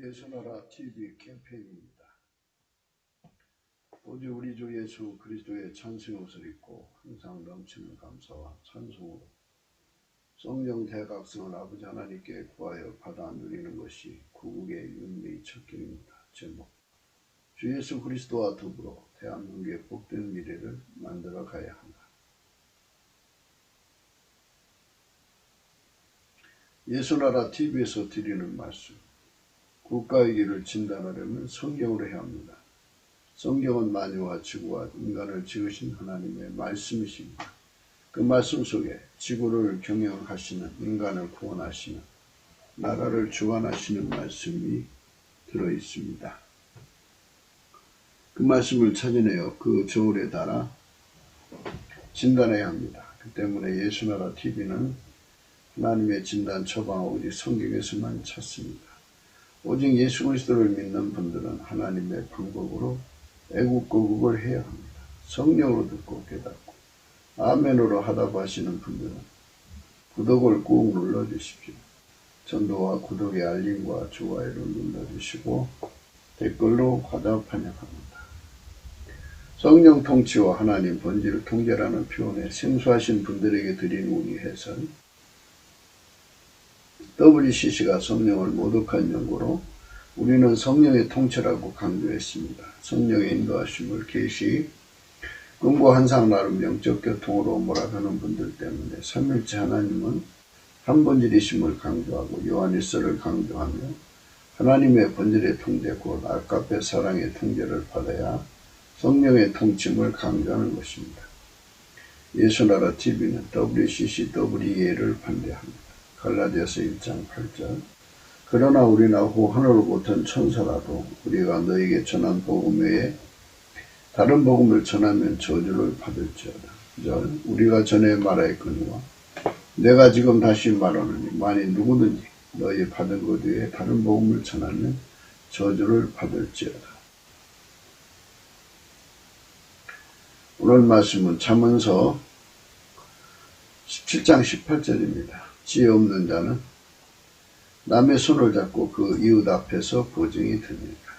예수나라 TV 캠페인입니다. 오직 우리 주 예수 그리스도의 천수의 옷을 입고 항상 넘치는 감사와 찬송으로 성령 대각성을 아버지 하나님께 구하여 받아 누리는 것이 구국의 윤리의 첫 길입니다. 제목: 주 예수 그리스도와 더불어 대한민국의 복된 미래를 만들어 가야 한다. 예수나라 TV에서 드리는 말씀: 국가의 길을 진단하려면 성경으로 해야 합니다. 성경은 만유와 지구와 인간을 지으신 하나님의 말씀이십니다. 그 말씀 속에 지구를 경영하시는, 인간을 구원하시는, 나라를 주관하시는 말씀이 들어있습니다. 그 말씀을 찾아내어 그 저울에 달아 진단해야 합니다. 그 때문에 예수나라 TV는 하나님의 진단 처방을 오직 성경에서만 찾습니다. 오직 예수 그리스도를 믿는 분들은 하나님의 방법으로 애국거국을 해야 합니다. 성령으로 듣고 깨닫고 아멘으로 하다고 하시는 분들은 구독을 꾹 눌러주십시오. 전도와 구독의 알림과 좋아요를 눌러주시고 댓글로 화답 환영합니다. 성령 통치와 하나님 본질을 통제라는 표현에 생소하신 분들에게 드린 우리 해설, WCC가 성령을 모독한 연구로 우리는 성령의 통치라고 강조했습니다. 성령의 인도하심을 계시, 꿈과 환상 나름 영적 교통으로 몰아가는 분들 때문에 삼일째 하나님은 한 본질이심을 강조하고 요한일서를 강조하며 하나님의 본질의 통제 곧 아까페 사랑의 통제를 받아야 성령의 통치를 강조하는 것입니다. 예수나라 TV는 WCCWE를 반대합니다. 갈라디아서 1장 8절: 그러나 우리나 후 하늘로부터 천사라도 우리가 너에게 전한 복음 외에 다른 복음을 전하면 저주를 받을지어다. 9절: 우리가 전에 말하였거니와 내가 지금 다시 말하노니 만일 누구든지 너희 받은 것 외에 다른 복음을 전하면 저주를 받을지어다. 오늘 말씀은 잠언서 17장 18절입니다. 지혜 없는 자는 남의 손을 잡고 그 이웃 앞에서 보증이 듭니다.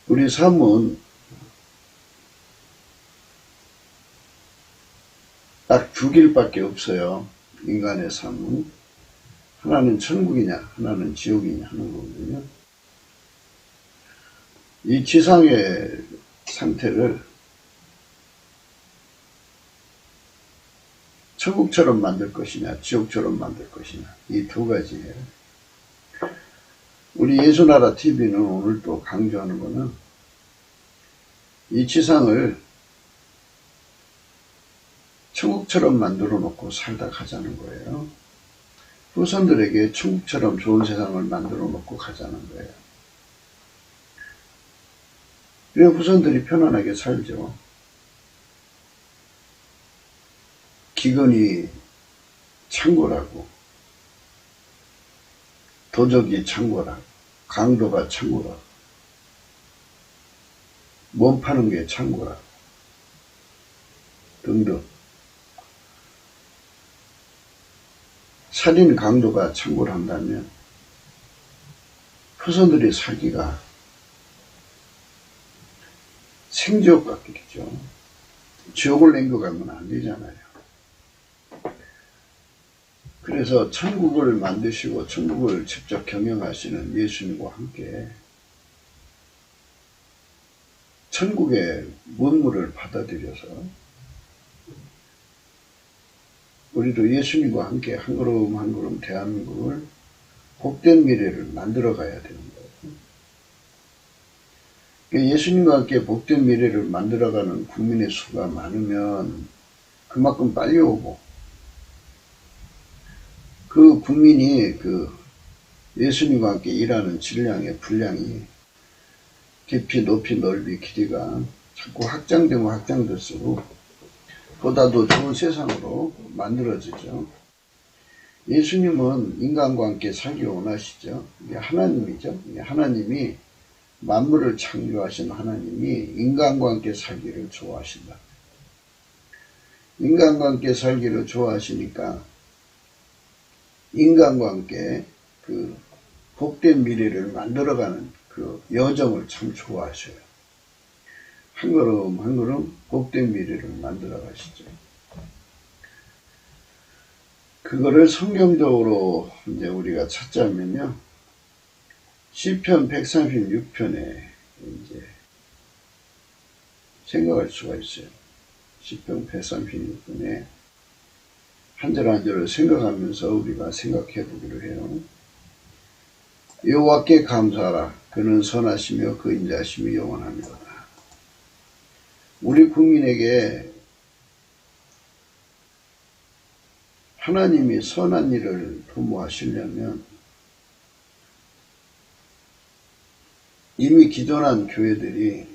우리 삶은 딱 두 길밖에 없어요. 인간의 삶은 하나는 천국이냐 하나는 지옥이냐 하는 거거든요. 이 지상의 상태를 천국처럼 만들 것이냐 지옥처럼 만들 것이냐, 이 두 가지예요. 우리 예수나라 TV는 오늘 또 강조하는 것은 이 지상을 천국처럼 만들어 놓고 살다 가자는 거예요. 후손들에게 천국처럼 좋은 세상을 만들어 놓고 가자는 거예요. 그래 후손들이 편안하게 살죠. 기근이 창고라고, 도적이 창고라고, 강도가 창고라고, 몸 파는 게 창고라고 등등. 살인 강도가 창고를 한다면 후손들이 살기가 생지옥 같겠죠. 지옥을 남겨가면 안 되잖아요. 그래서 천국을 만드시고 천국을 직접 경영하시는 예수님과 함께 천국의 문물을 받아들여서 우리도 예수님과 함께 한 걸음 한 걸음 대한민국을 복된 미래를 만들어 가야 되는 거예요. 예수님과 함께 복된 미래를 만들어가는 국민의 수가 많으면 그만큼 빨리 오고, 그 국민이 그 예수님과 함께 일하는 질량의 분량이 깊이 높이 넓이 길이가 자꾸 확장되면 확장될수록 보다 더 좋은 세상으로 만들어지죠. 예수님은 인간과 함께 살기 원하시죠. 이게 하나님이죠. 이게 하나님이 만물을 창조하신 하나님이 인간과 함께 살기를 좋아하신다. 인간과 함께 살기를 좋아하시니까 인간과 함께 그 복된 미래를 만들어가는 그 여정을 참 좋아하셔요. 한 걸음 한 걸음 복된 미래를 만들어 가시죠. 그거를 성경적으로 이제 우리가 찾자면요. 시편 136편에 이제 생각할 수가 있어요. 시편 136편에 한 절 한 절을 생각하면서 우리가 생각해 보기로 해요. 여호와께 감사하라. 그는 선하시며 그 인자하심이 영원합니다. 우리 국민에게 하나님이 선한 일을 도모하시려면 이미 기존한 교회들이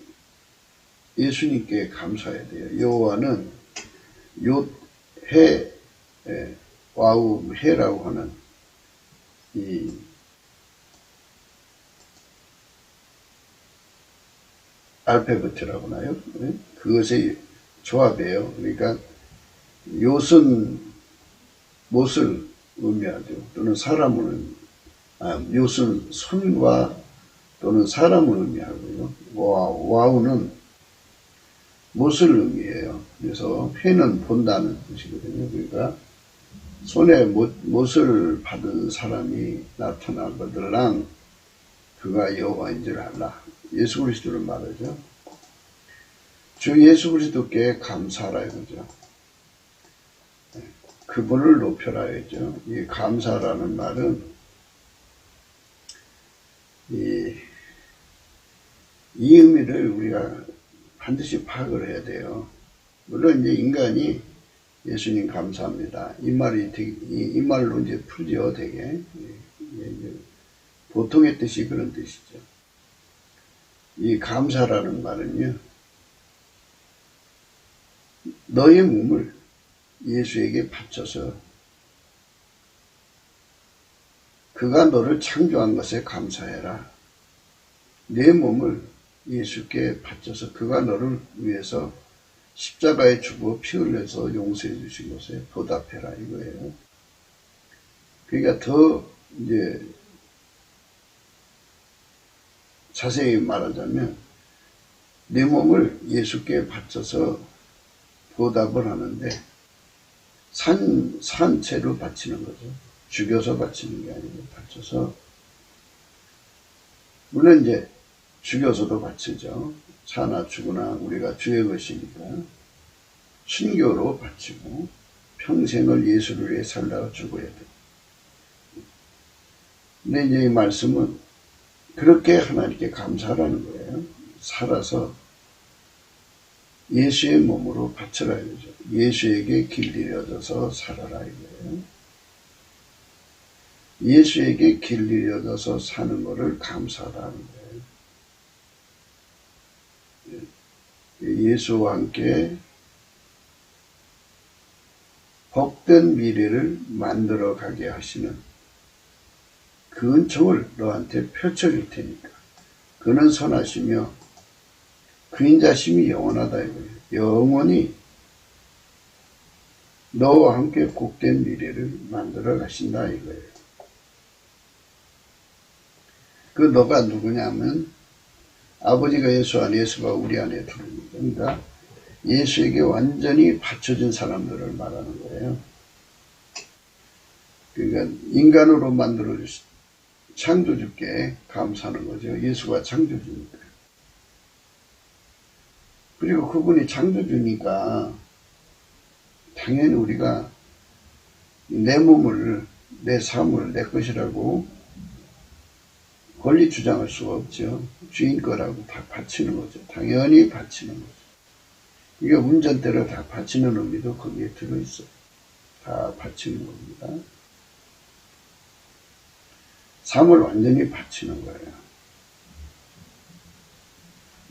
예수님께 감사해야 돼요. 여호와는 해, 와우, 해라고 하는 이 알파벳이라고 하나요? 그것의 조합이에요. 그러니까 욤은 못을 의미하죠. 또는 사람을, 욤은 손과 또는 사람을 의미하고요. 와우는 못을 의미해요. 그래서 해는 본다는 뜻이거든요. 그러니까 손에 못을 받은 사람이 나타나거들랑 그가 여호와인 줄 알라. 예수 그리스도를 말하죠. 주 예수 그리스도께 감사하라 이거죠. 그분을 높여라 이죠. 이 감사라는 말은 이 의미를 우리가 반드시 파악을 해야 돼요. 물론 이제 인간이 예수님 감사합니다. 이 말로 이제 풀죠, 되게. 보통의 뜻이 그런 뜻이죠. 이 감사라는 말은요, 너의 몸을 예수에게 바쳐서 그가 너를 창조한 것에 감사해라. 내 몸을 예수께 바쳐서 그가 너를 위해서 십자가에 죽어 피 흘려서 용서해 주신 것에 보답해라 이거예요. 그러니까 더 이제 자세히 말하자면 내 몸을 예수께 바쳐서 보답을 하는데 산채로 바치는 거죠. 죽여서 바치는 게 아니고 바쳐서, 물론 이제 죽여서도 바치죠. 사나 죽으나 우리가 주의 것이니까 순교로 바치고 평생을 예수를 위해 살다가 죽어야 돼. 근데 이제 이 말씀은 그렇게 하나님께 감사하라는 거예요. 살아서 예수의 몸으로 바쳐라 이거죠. 예수에게 길들여져서 살아라 이거예요. 예수에게 길들여져서 사는 것을 감사하라는 거예요. 예수와 함께 복된 미래를 만들어 가게 하시는 그 은총을 너한테 펼쳐줄 테니까. 그는 선하시며 그 인자심이 영원하다 이거예요. 영원히 너와 함께 복된 미래를 만들어 가신다 이거예요. 그 너가 누구냐면 아버지가 예수 안에, 예수가 우리 안에 들어옵니다. 그러니까 예수에게 완전히 바쳐진 사람들을 말하는 거예요. 그러니까 인간으로 만들어주신 창조주께 감사하는 거죠. 예수가 창조주니까. 그리고 그분이 창조주니까 당연히 우리가 내 몸을, 내 삶을 내 것이라고 권리 주장할 수가 없죠. 주인 거라고 다 바치는 거죠. 당연히 바치는 거죠. 이게 운전대를 다 바치는 의미도 거기에 들어있어요. 다 바치는 겁니다. 삶을 완전히 바치는 거예요.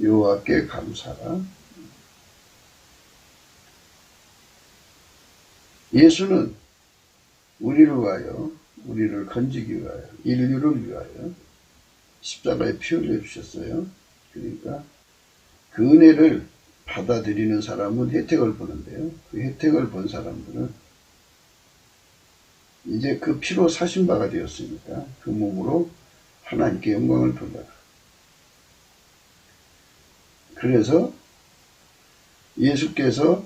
여호와께 감사라. 예수는 우리를 위하여, 우리를 건지기 위하여, 인류를 위하여 십자가에 피 흘려 주셨어요. 그러니까 그 은혜를 받아들이는 사람은 혜택을 보는데요. 그 혜택을 본 사람들은 이제 그 피로 사신 바가 되었으니까 그 몸으로 하나님께 영광을 돌려라. 그래서 예수께서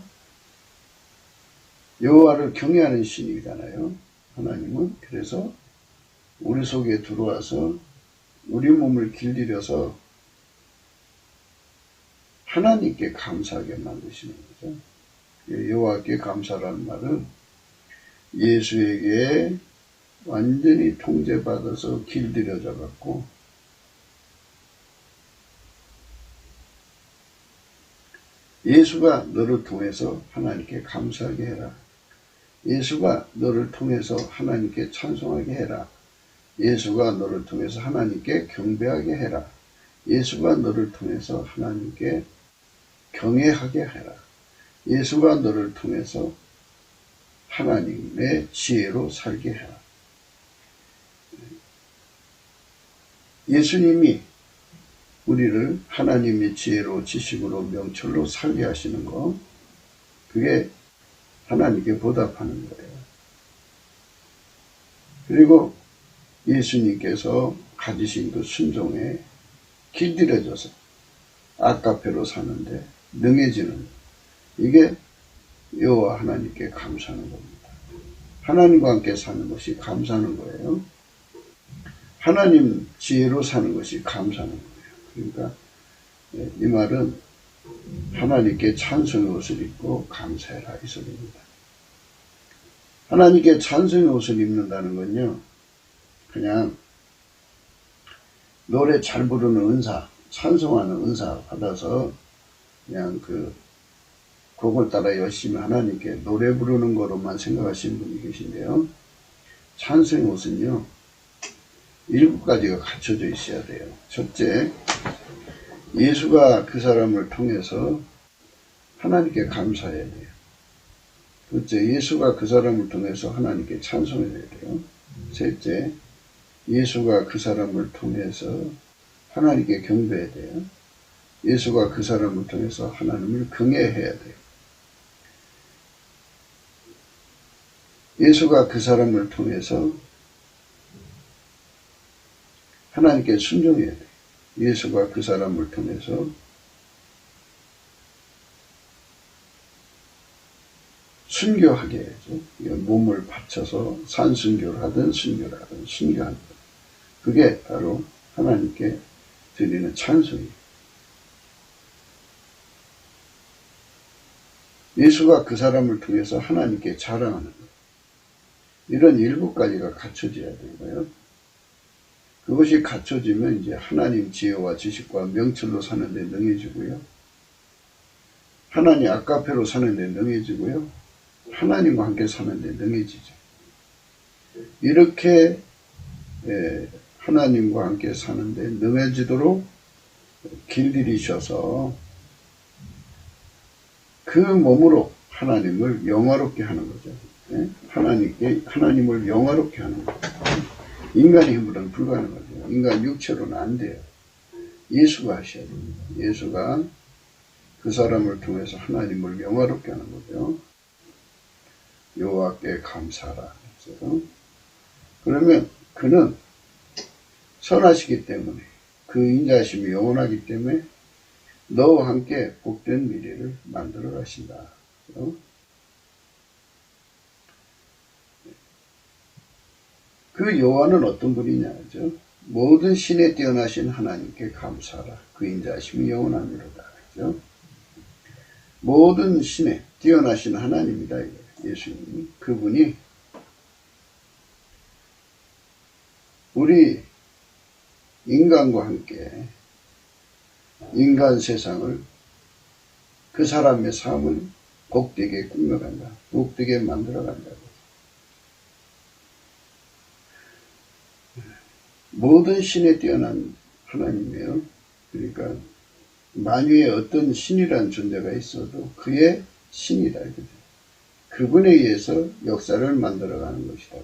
여호와를 경외하는 신이잖아요. 하나님은. 그래서 우리 속에 들어와서 우리 몸을 길들여서 하나님께 감사하게 만드시는 거죠. 여호와께 감사라는 말은 예수에게 완전히 통제받아서 길들여져 갖고 예수가 너를 통해서 하나님께 감사하게 해라. 예수가 너를 통해서 하나님께 찬송하게 해라. 예수가 너를 통해서 하나님께 경배하게 해라. 예수가 너를 통해서 하나님께 경외하게 해라. 예수가 너를 통해서 하나님의 지혜로 살게 해라. 예수님이 우리를 하나님의 지혜로 지식으로 명철로 살게 하시는 거, 그게 하나님께 보답하는 거예요. 그리고 예수님께서 가지신 그 순종에 길들여져서 아까페로 사는데 능해지는, 이게 여호와 하나님께 감사하는 겁니다. 하나님과 함께 사는 것이 감사하는 거예요. 하나님 지혜로 사는 것이 감사하는 거예요. 그러니까 이 말은 하나님께 찬송의 옷을 입고 감사해라 이 소리입니다. 하나님께 찬송의 옷을 입는다는 건요, 그냥 노래 잘 부르는 은사, 찬송하는 은사 받아서 그냥 그 곡을 따라 열심히 하나님께 노래 부르는 거로만 생각하시는 분이 계신데요. 찬송의 옷은요, 7가지가 갖춰져 있어야 돼요. 첫째, 예수가 그 사람을 통해서 하나님께 감사해야 돼요. 둘째, 예수가 그 사람을 통해서 하나님께 찬송해야 돼요. 셋째, 예수가 그 사람을 통해서 하나님께 경배해야 돼요. 예수가 그 사람을 통해서 하나님을 경외해야 돼요. 예수가 그 사람을 통해서 하나님께 순종해야 돼요. 예수가 그 사람을 통해서 순교하게 해야죠. 몸을 바쳐서 산순교를 하든 순교를 하든 순교하는 것. 그게 바로 하나님께 드리는 찬송이에요. 예수가 그 사람을 통해서 하나님께 자랑하는 것. 이런 7가지가 갖춰져야 되고요. 그것이 갖춰지면 이제 하나님 지혜와 지식과 명철로 사는데 능해지고요. 하나님 아까페로 사는데 능해지고요. 하나님과 함께 사는데 능해지죠. 이렇게 하나님과 함께 사는데 능해지도록 길들이셔서 그 몸으로 하나님을 영화롭게 하는 거죠. 하나님을 영화롭게 하는 거죠. 인간의 힘으로는 불가능하죠. 인간 육체로는 안 돼요. 예수가 하셔야 됩니다. 예수가 그 사람을 통해서 하나님을 영화롭게 하는 거죠. 여호와께 감사하라. 그러면 그는 선하시기 때문에, 그 인자하심이 영원하기 때문에 너와 함께 복된 미래를 만들어 가신다. 그 여호와는 어떤 분이냐죠. 모든 신에 뛰어나신 하나님께 감사하라. 그 인자하심이 영원하미로다. 그죠? 모든 신에 뛰어나신 하나님이다. 예수님이. 그분이 우리 인간과 함께 인간 세상을, 그 사람의 삶을 복되게 꾸며간다. 복되게 만들어간다. 모든 신에 뛰어난 하나님이에요. 그러니까 만유에 어떤 신이라는 존재가 있어도 그의 신이다. 그분에 의해서 역사를 만들어가는 것이다.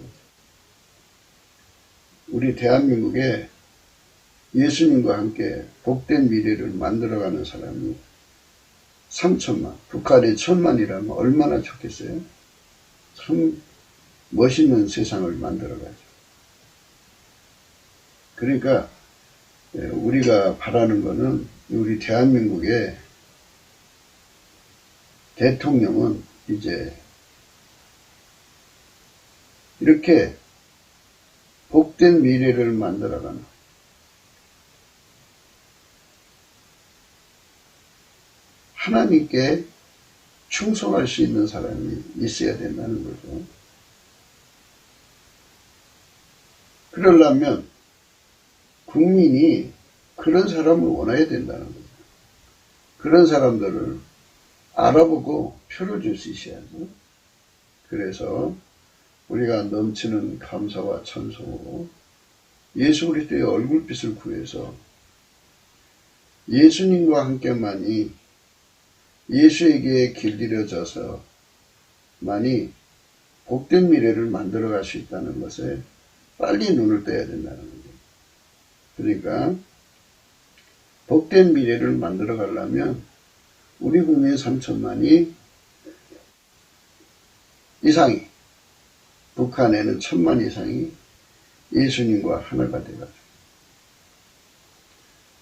우리 대한민국에 예수님과 함께 복된 미래를 만들어가는 사람이 3천만, 북한이 1,000만이라면 얼마나 좋겠어요? 참 멋있는 세상을 만들어가죠. 그러니까 우리가 바라는 거는 우리 대한민국의 대통령은 이제 이렇게 복된 미래를 만들어가는 하나님께 충성할 수 있는 사람이 있어야 된다는 거죠. 그러려면 국민이 그런 사람을 원해야 된다는 거죠. 그런 사람들을 알아보고 표를 줄 수 있어야죠. 그래서 우리가 넘치는 감사와 찬송으로 예수 그리스도의 얼굴빛을 구해서 예수님과 함께만이 예수에게 길들여져서 만이 복된 미래를 만들어갈 수 있다는 것에 빨리 눈을 떼야 된다는 거죠. 그러니까 복된 미래를 만들어 가려면 우리 국민 3천만이 이상이, 북한에는 1,000만 이상이 예수님과 하나가 돼가지고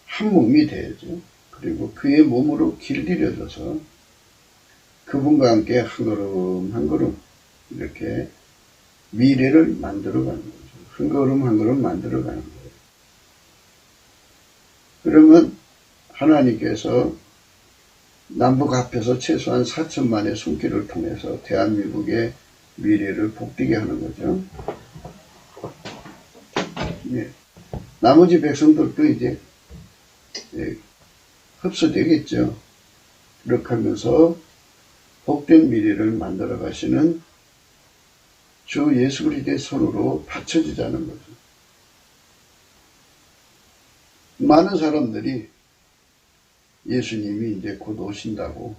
한 몸이 돼야죠. 그리고 그의 몸으로 길들여져서 그분과 함께 한 걸음 한 걸음 이렇게 미래를 만들어가는 거죠. 한 걸음 한 걸음 만들어가는 거예요. 그러면 하나님께서 남북 합해서 최소한 4천만의 손길을 통해서 대한민국의 미래를 복되게 하는 거죠. 예. 나머지 백성들도 이제 흡수되겠죠. 그렇게 하면서 복된 미래를 만들어 가시는 주 예수 그리스도의 손으로 받쳐지자는 거죠. 많은 사람들이 예수님이 이제 곧 오신다고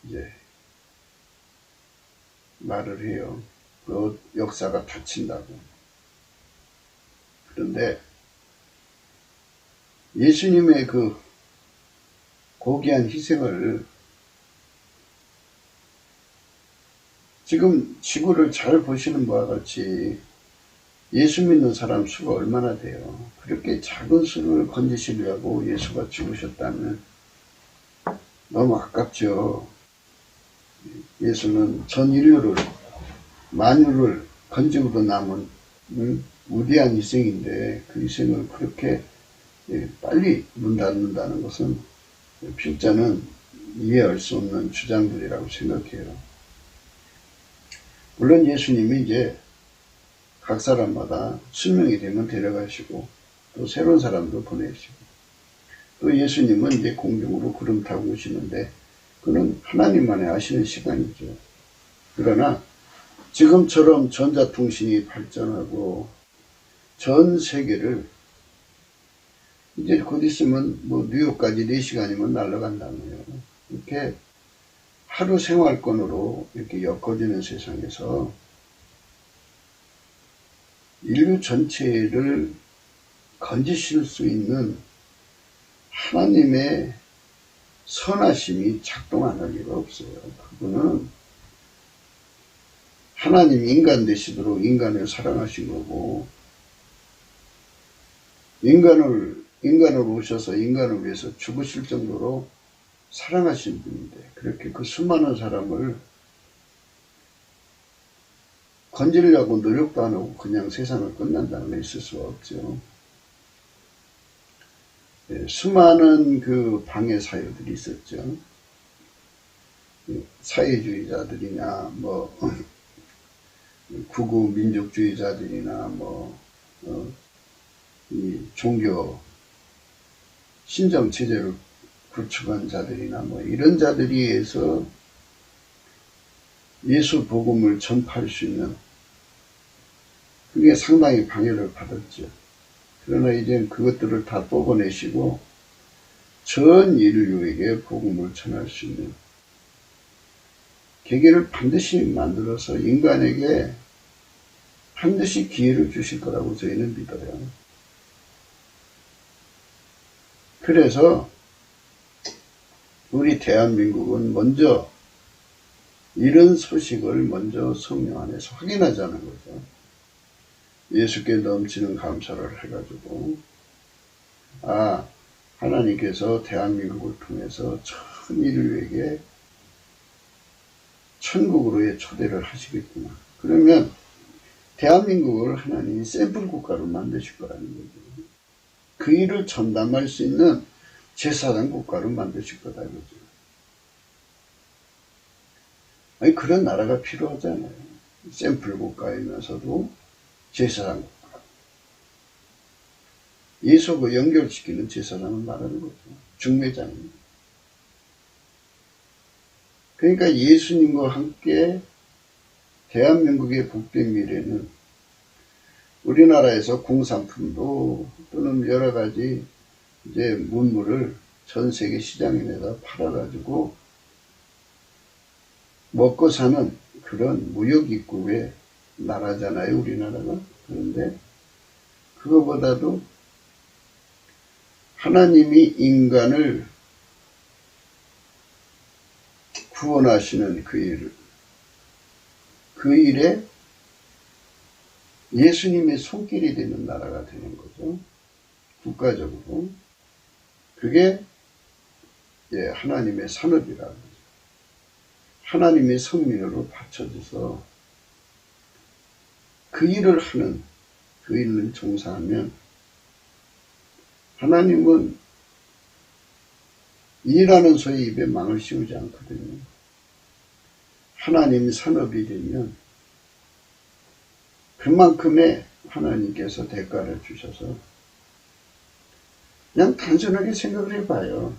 이제 말을 해요. 그 역사가 닫힌다고. 그런데 예수님의 그 고귀한 희생을 지금 지구를 잘 보시는 바와 같이 예수 믿는 사람 수가 얼마나 돼요. 그렇게 작은 수를 건지시려고 예수가 죽으셨다면 너무 아깝죠. 예수는 전 인류를 만유를 건지고도 남은 무대한 희생인데 그 희생을 그렇게 빨리 문 닫는다는 것은 필자는 이해할 수 없는 주장들이라고 생각해요. 물론 예수님이 이제 각 사람마다 수명이 되면 데려가시고 또 새로운 사람도 보내시고 또 예수님은 이제 공중으로 구름 타고 오시는데 그는 하나님만이 아시는 시간이죠. 그러나 지금처럼 전자통신이 발전하고 전 세계를 이제 곧 있으면 뭐 뉴욕까지 4시간이면 날아간다고요. 이렇게 하루 생활권으로 이렇게 엮어지는 세상에서 인류 전체를 건지실 수 있는 하나님의 선하심이 작동 안 할 리가 없어요. 그분은 하나님이 인간 되시도록 인간을 사랑하신 거고 인간을 오셔서 인간을 위해서 죽으실 정도로 사랑하신 분인데 그렇게 그 수많은 사람을 건지려고 노력도 안 하고 그냥 세상을 끝난다는 게 있을 수가 없죠. 수많은 그 방해 사유들이 있었죠. 사회주의자들이나 뭐 구구 민족주의자들이나 이 종교 신정 체제를 구축한 자들이나 이런 자들이 의해서 예수 복음을 전파할 수 있는 그게 상당히 방해를 받았죠. 그러나 이제 그것들을 다 뽑아내시고 전 인류에게 복음을 전할 수 있는 계기를 반드시 만들어서 인간에게 반드시 기회를 주실 거라고 저희는 믿어요. 그래서 우리 대한민국은 먼저 이런 소식을 먼저 성령 안에서 확인하자는 거죠. 예수께 넘치는 감사를 해가지고, 하나님께서 대한민국을 통해서 전 인류에게 천국으로의 초대를 하시겠구나. 그러면 대한민국을 하나님이 샘플 국가로 만드실 거라는 거죠. 그 일을 전담할 수 있는 제사장 국가로 만드실 거다 이거죠. 아니, 그런 나라가 필요하잖아요. 샘플 국가이면서도 제사장 국가. 예수하고 연결시키는 제사장을 말하는 거죠. 중매장입니다. 그러니까 예수님과 함께 대한민국의 복된 미래는 우리나라에서 공산품도 또는 여러 가지 이제 문물을 전 세계 시장에 내다 팔아가지고 먹고 사는 그런 무역 입국의 나라잖아요, 우리나라가. 그런데 그거보다도 하나님이 인간을 구원하시는 그 일에 예수님의 손길이 되는 나라가 되는 거죠. 국가적으로. 그게 하나님의 산업이라고 하죠. 하나님의 성민으로 받쳐져서 그 일을 하는, 그 일을 종사하면 하나님은 일하는 소의 입에 망을 씌우지 않거든요. 하나님 산업이 되면 그만큼의 하나님께서 대가를 주셔서 그냥 단순하게 생각을 해봐요.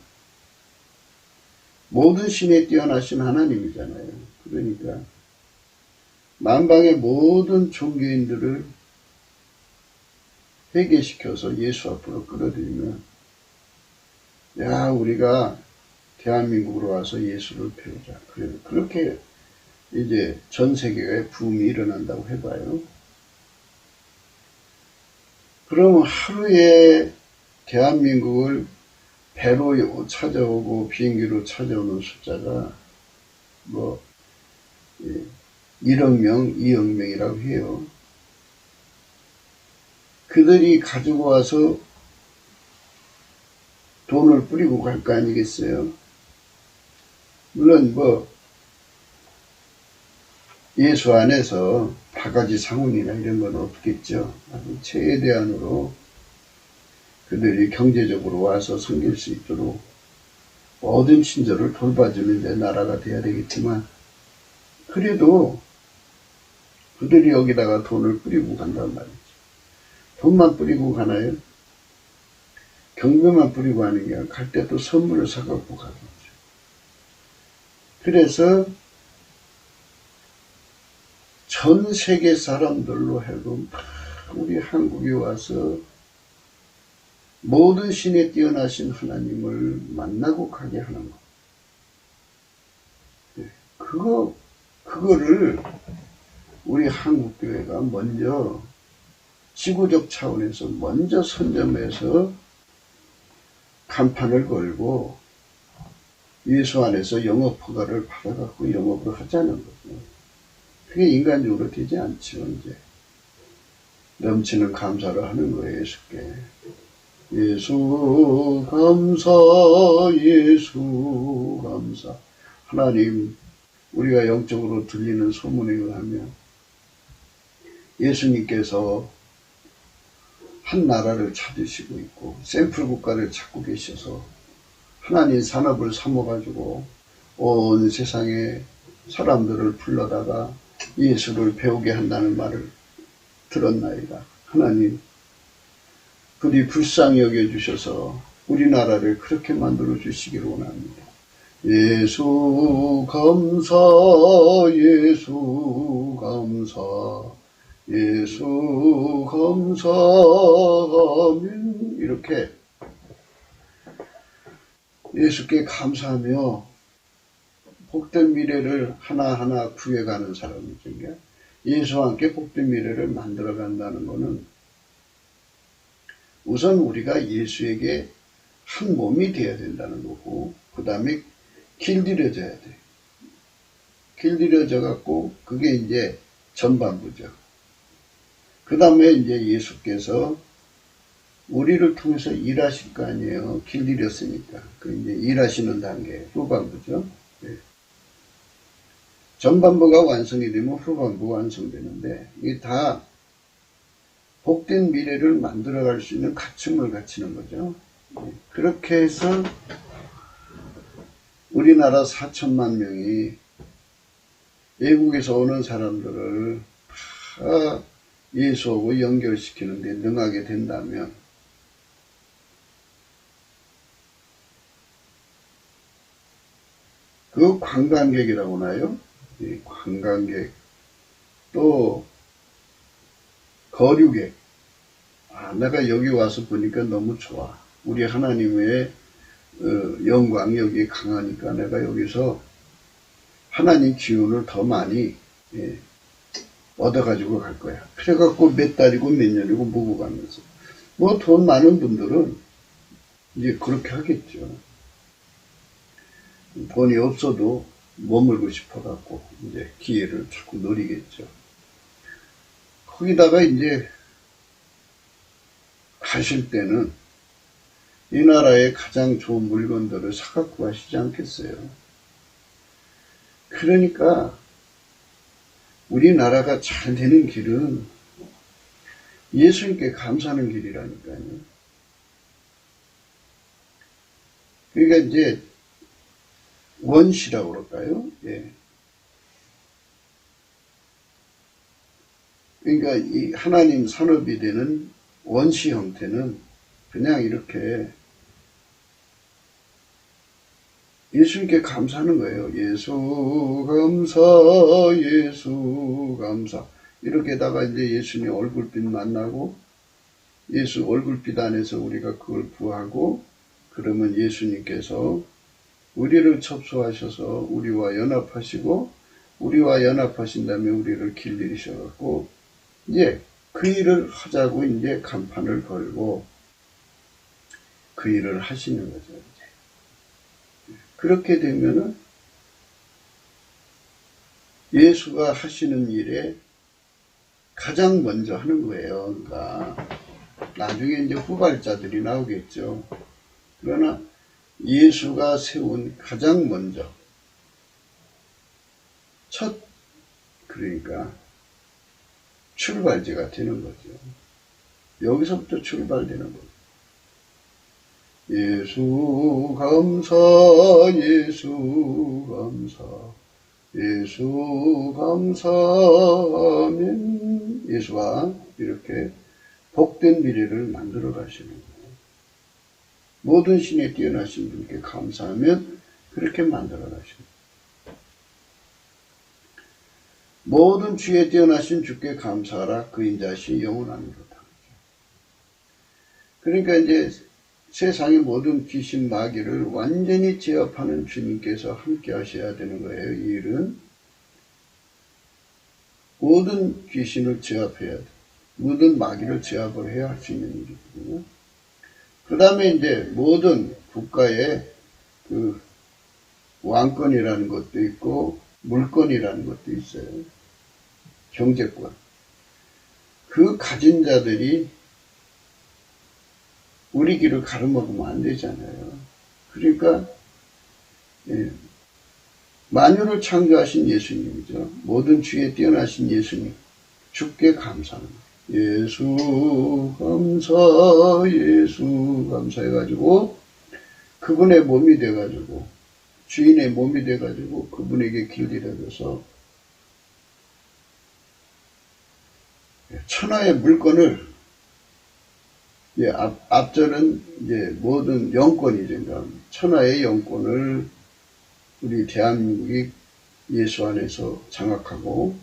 모든 신에 뛰어나신 하나님이잖아요. 그러니까 만방의 모든 종교인들을 회개시켜서 예수 앞으로 끌어들이면 우리가 대한민국으로 와서 예수를 배우자. 그렇게 이제 전 세계에 붐이 일어난다고 해봐요. 그러면 하루에 대한민국을 배로 찾아오고 비행기로 찾아오는 숫자가 1억 명, 2억 명이라고 해요. 그들이 가지고 와서 돈을 뿌리고 갈 거 아니겠어요? 물론 예수 안에서 바가지 상훈이나 이런 건 없겠죠. 최대한으로 그들이 경제적으로 와서 섬길 수 있도록 모든 친절을 돌봐주는 데 나라가 돼야 되겠지만, 그래도 그들이 여기다가 돈을 뿌리고 간단 말이죠. 돈만 뿌리고 가나요? 경배만 뿌리고 가는 게 아니라 갈 때 또 선물을 사갖고 가겠죠. 그래서 전 세계 사람들로 하여금 우리 한국에 와서 모든 신에 뛰어나신 하나님을 만나고 가게 하는 거. 그거를 우리 한국교회가 먼저 지구적 차원에서 먼저 선점해서 간판을 걸고 예수 안에서 영업 허가를 받아갖고 영업을 하자는 거죠. 그게 인간적으로 되지 않죠, 이제. 넘치는 감사를 하는 거예요, 예수께. 예수 감사, 예수 감사. 하나님, 우리가 영적으로 들리는 소문에 의하면 예수님께서 한 나라를 찾으시고 있고 샘플 국가를 찾고 계셔서 하나님 산업을 삼아가지고 온 세상의 사람들을 불러다가 예수를 배우게 한다는 말을 들었나이다. 하나님, 그리 불쌍히 여겨주셔서 우리나라를 그렇게 만들어 주시기를 원합니다. 예수 감사, 예수 감사, 예수 감사, 아멘. 이렇게 예수께 감사하며 복된 미래를 하나하나 구해가는 사람이죠. 예수와 함께 복된 미래를 만들어간다는 것은 우선 우리가 예수에게 한 몸이 되어야 된다는 거고, 그 다음에 길들여져야 돼. 길들여져 갖고 그게 이제 전반부죠. 그 다음에 이제 예수께서 우리를 통해서 일하실 거 아니에요. 길들였으니까. 그 이제 일하시는 단계, 후반부죠. 네. 전반부가 완성이 되면 후반부가 완성되는데, 이게 다 복된 미래를 만들어갈 수 있는 갖춤을 갖추는 거죠. 네. 그렇게 해서 우리나라 4천만 명이 외국에서 오는 사람들을 다 예수하고 연결시키는데 능하게 된다면, 그 관광객이라고 하나요? 이 관광객, 또 거류객. 내가 여기 와서 보니까 너무 좋아. 우리 하나님의 영광이 여기 강하니까 내가 여기서 하나님 기운을 더 많이 얻어가지고 갈 거야. 그래갖고 몇 달이고 몇 년이고 묵고 가면서. 뭐 돈 많은 분들은 이제 그렇게 하겠죠. 돈이 없어도 머물고 싶어갖고 이제 기회를 자꾸 노리겠죠. 거기다가 이제 가실 때는 이 나라의 가장 좋은 물건들을 사갖고 가시지 않겠어요. 그러니까 우리나라가 잘 되는 길은 예수님께 감사하는 길이라니까요. 그러니까 이제 원시라고 그럴까요? 예. 그러니까 이 하나님 산업이 되는 원시 형태는 그냥 이렇게 예수님께 감사하는 거예요. 예수 감사, 예수 감사. 이렇게다가 이제 예수님 얼굴빛 만나고 예수 얼굴빛 안에서 우리가 그걸 구하고, 그러면 예수님께서 우리를 접수하셔서 우리와 연합하시고, 우리와 연합하신 다음에 우리를 길들이셔갖고 이제 그 일을 하자고 이제 간판을 걸고 그 일을 하시는 거죠. 이제. 그렇게 되면은 예수가 하시는 일에 가장 먼저 하는 거예요. 그러니까 나중에 이제 후발자들이 나오겠죠. 그러나 예수가 세운 가장 먼저 그러니까 출발지가 되는 거죠. 여기서부터 출발되는 거죠. 예수 감사, 예수 감사, 예수 감사하면 예수가 이렇게 복된 미래를 만들어 가시는 거예요. 모든 신에 뛰어나신 분께 감사하면 그렇게 만들어 가시는 거예요. 모든 주에 뛰어나신 주께 감사하라. 그 인자시 영원함이로다. 그러니까 이제 세상의 모든 귀신 마귀를 완전히 제압하는 주님께서 함께 하셔야 되는 거예요. 이 일은 모든 귀신을 제압해야 돼. 모든 마귀를 제압을 해야 할 수 있는 일이거든요. 그 다음에 이제 모든 국가의 그 왕권이라는 것도 있고 물권이라는 것도 있어요. 경제권. 그 가진 자들이 우리 길을 가로막으면 안 되잖아요. 그러니까 만유를 창조하신 예수님이죠. 모든 주에 뛰어나신 예수님. 주께 감사합니다. 예수 감사, 예수 감사 해가지고 그분의 몸이 돼가지고 주인의 몸이 돼가지고 그분에게 길들여져서 천하의 물건을 앞전은 이제 모든 영권이죠. 천하의 영권을 우리 대한민국이 예수 안에서 장악하고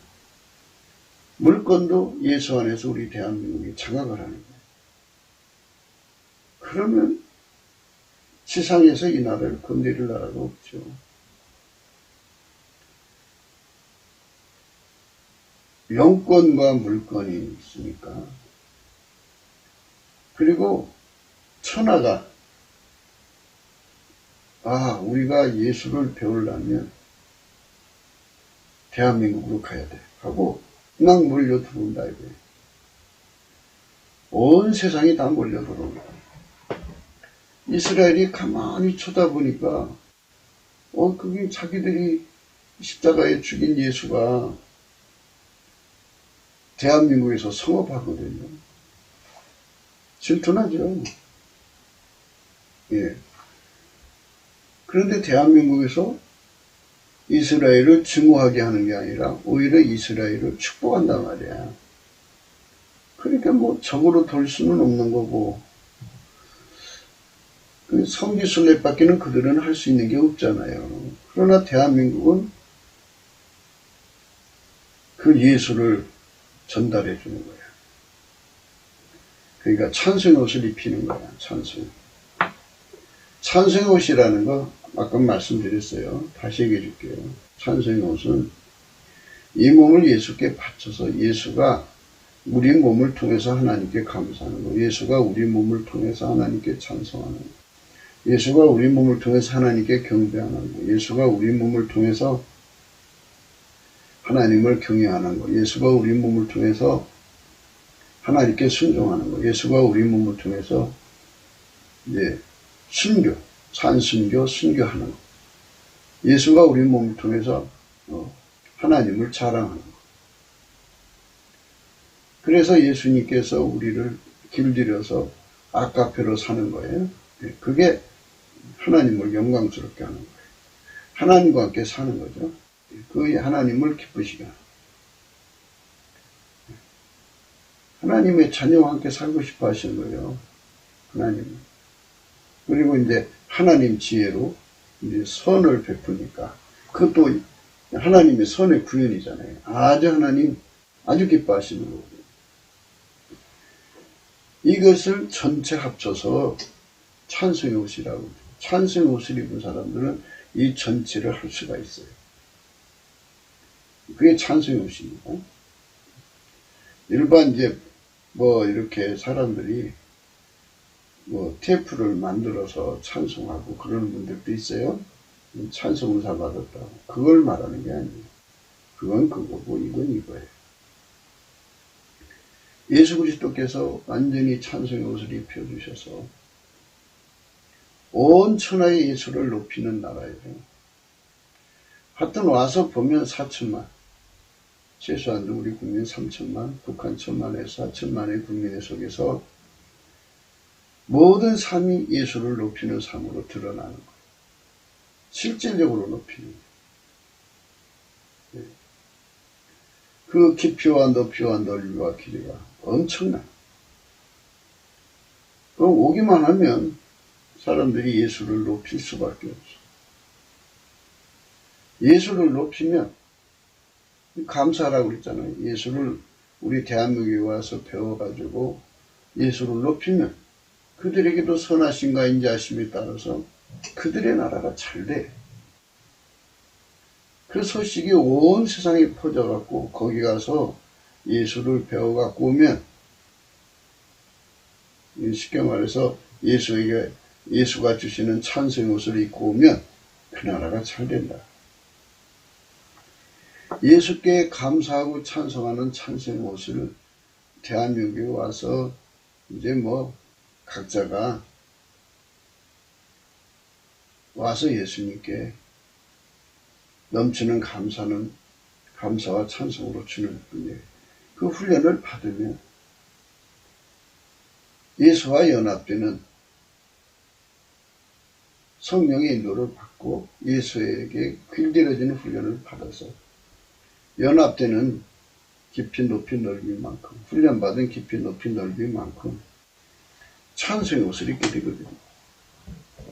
물건도 예수 안에서 우리 대한민국이 장악을 하는 거예요. 그러면 지상에서 이 나라를 건드릴 나라가 없죠. 영권과 물건이 있으니까. 그리고 천하가 우리가 예수를 배우려면 대한민국으로 가야 돼 하고 막 몰려 들어온다 이거예요. 온 세상이 다 몰려 들어옵니다. 이스라엘이 가만히 쳐다보니까 그게 자기들이 십자가에 죽인 예수가 대한민국에서 성업하거든요. 질투나죠. 예. 그런데 대한민국에서 이스라엘을 증오하게 하는 게 아니라 오히려 이스라엘을 축복한단 말이야. 그러니까 뭐 적으로 돌 수는 없는 거고, 그 성지순례밖에는 그들은 할 수 있는 게 없잖아요. 그러나 대한민국은 그 예수를 전달해 주는 거야. 그러니까 찬송의 옷을 입히는 거야. 찬송의 옷이라는 거 아까 말씀드렸어요. 다시 얘기해 줄게요. 찬송의 옷은 이 몸을 예수께 바쳐서 예수가 우리 몸을 통해서 하나님께 감사하는 거, 예수가 우리 몸을 통해서 하나님께 찬송하는 거, 예수가 우리 몸을 통해서 하나님께 경배하는 거, 예수가 우리 몸을 통해서 하나님을 경외하는 거, 예수가 우리 몸을 통해서 하나님께 순종하는 거, 예수가 우리 몸을 통해서 이제 순교, 산순교, 순교하는 거, 예수가 우리 몸을 통해서 하나님을 자랑하는 거. 그래서 예수님께서 우리를 길들여서 아카페로 사는 거예요. 그게 하나님을 영광스럽게 하는 거예요. 하나님과 함께 사는 거죠. 그 하나님을 기쁘시게 하는 거예요. 하나님의 자녀와 함께 살고 싶어 하시는 거예요. 하나님. 그리고 이제 하나님 지혜로 이제 선을 베푸니까 그것도 하나님의 선의 구현이잖아요. 하나님 아주 기뻐하시는 거예요. 이것을 전체 합쳐서 찬송의 옷이라고. 찬송의 옷을 입은 사람들은 이 전체를 할 수가 있어요. 그게 찬송의 옷입니다. 일반 이제 이렇게 사람들이 테이프를 만들어서 찬송하고 그러는 분들도 있어요. 찬송은사 받았다고. 그걸 말하는 게 아니에요. 그건 그거고 이건 이거예요. 예수 그리스도께서 완전히 찬송의 옷을 입혀주셔서 온 천하의 예수를 높이는 나라예요. 하여튼 와서 보면 4천만, 최소한도 우리 국민 3천만, 북한 1천만에서 4천만의 국민의 속에서 모든 삶이 예수를 높이는 삶으로 드러나는 거예요. 실질적으로 높이는 거예요. 그 깊이와 높이와 넓이와 길이가 엄청나. 그럼 오기만 하면 사람들이 예수를 높일 수밖에 없어. 예수를 높이면 감사라고 그랬잖아요. 예수를 우리 대한민국에 와서 배워가지고 예수를 높이면 그들에게도 선하심과 인자하심에 따라서 그들의 나라가 잘 돼. 그 소식이 온 세상에 퍼져갖고 거기 가서 예수를 배워갖고 오면 쉽게 말해서 예수가 주시는 찬송의 옷을 입고 오면 그 나라가 잘 된다. 예수께 감사하고 찬송하는 찬송의 옷을 대한민국에 와서 이제 각자가 와서 예수님께 넘치는 감사와 찬송으로 주는 분이에요. 그 훈련을 받으면 예수와 연합되는 성령의 인도를 받고 예수에게 길들여지는 훈련을 받아서 연합되는 깊이 높이 넓이만큼 훈련받은 깊이 높이 넓이만큼 찬송의 옷을 입게 되거든요.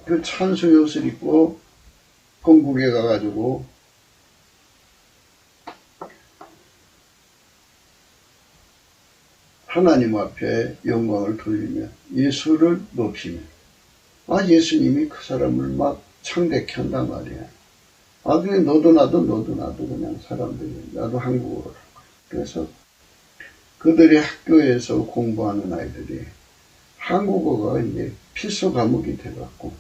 그 찬송의 옷을 입고 본국에 가가지고 하나님 앞에 영광을 돌리며 예수를 높이며 예수님이 그 사람을 막 창대케 한단 말이야. 그래 너도 나도 그냥 사람들이 나도 한국어를 할 거야. 그래서 그들의 학교에서 공부하는 아이들이 한국어가 이제 필수 과목이 돼갖고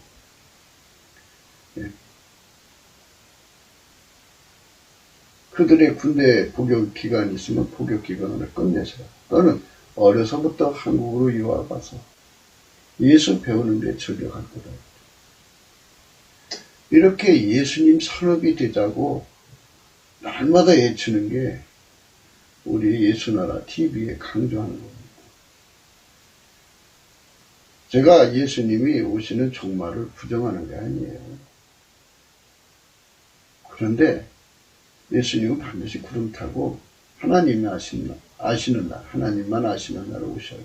예. 그들의 군대 복역 기간이 있으면 복역 기간을 끝내서 또는 어려서부터 한국으로 유학 와서 예수 배우는데 전력할 거다. 이렇게 예수님 산업이 되자고 날마다 애쓰는 게 우리 예수나라 TV에 강조하는 겁니다. 제가 예수님이 오시는 종말을 부정하는 게 아니에요. 그런데 예수님은 반드시 구름 타고 하나님이 아시는 날, 하나님만 아시는 날에 오셔요.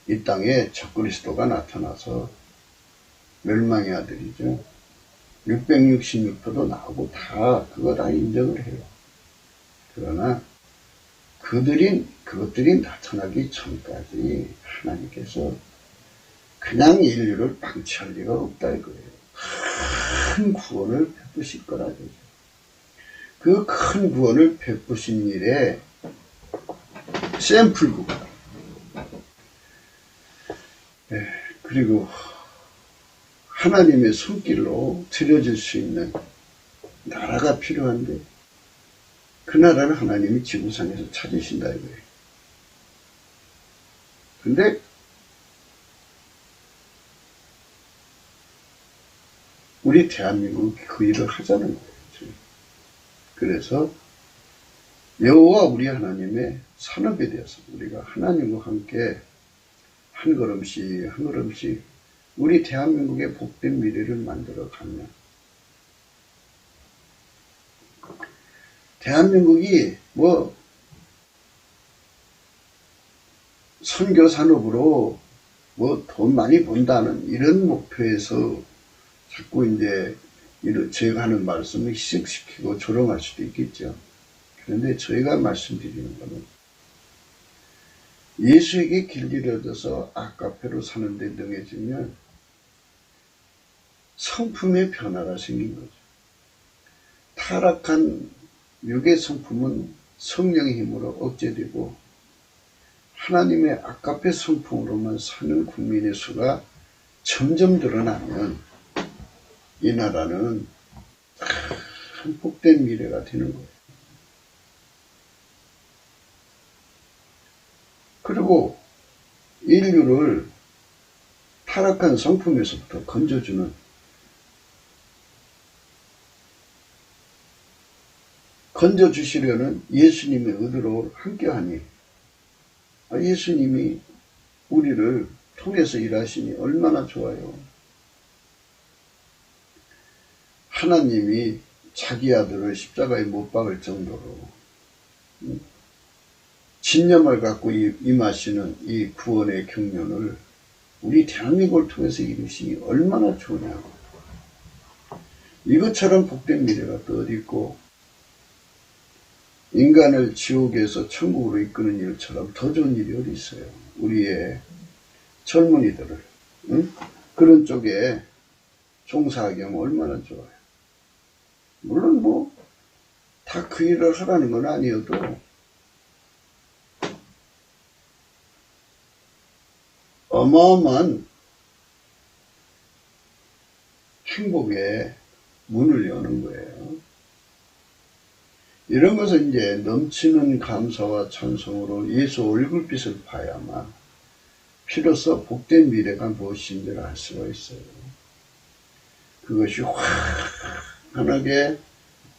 이 땅에 적그리스도가 나타나서 멸망의 아들이죠. 666표도 나오고 그거 다 인정을 해요. 그러나 그것들이 나타나기 전까지 하나님께서 그냥 인류를 방치할 리가 없다 이거예요. 큰 구원을 베푸실 거라죠. 그 큰 구원을 베푸신 일에 샘플북. 그리고 하나님의 손길로 드려질 수 있는 나라가 필요한데 그 나라를 하나님이 지구상에서 찾으신다 이거예요. 근데 우리 대한민국이 그 일을 하자는 거예요. 그래서 여호와 우리 하나님의 산업에 대해서 우리가 하나님과 함께 한 걸음씩 한 걸음씩 우리 대한민국의 복된 미래를 만들어가면 대한민국이 선교 산업으로 돈 많이 번다는 이런 목표에서 자꾸 이제 제가 하는 말씀을 희석시키고 조롱할 수도 있겠죠. 그런데 저희가 말씀드리는 것은 예수에게 길들여져서 아카페로 사는데 능해지면 성품의 변화가 생긴 거죠. 타락한 육의 성품은 성령의 힘으로 억제되고 하나님의 아카페 성품으로만 사는 국민의 수가 점점 늘어나면 이 나라는 참 복된 미래가 되는 거예요. 그리고 인류를 타락한 성품에서부터 건져주시려는 예수님의 의도로 함께하니 예수님이 우리를 통해서 일하시니 얼마나 좋아요. 하나님이 자기 아들을 십자가에 못 박을 정도로 진념을 갖고 임하시는 이 구원의 경륜을 우리 대한민국을 통해서 이루시니 얼마나 좋냐고. 이것처럼 복된 미래가 또 어디 있고 인간을 지옥에서 천국으로 이끄는 일처럼 더 좋은 일이 어디 있어요. 우리의 젊은이들을 그런 쪽에 종사하게 하면 얼마나 좋아요. 물론 다 그 일을 하라는 건 아니어도 어마어마한 행복의 문을 여는 거예요. 이런 것은 이제 넘치는 감사와 찬송으로 예수 얼굴빛을 봐야만 비로소 복된 미래가 무엇인지를 알 수가 있어요. 그것이 환하게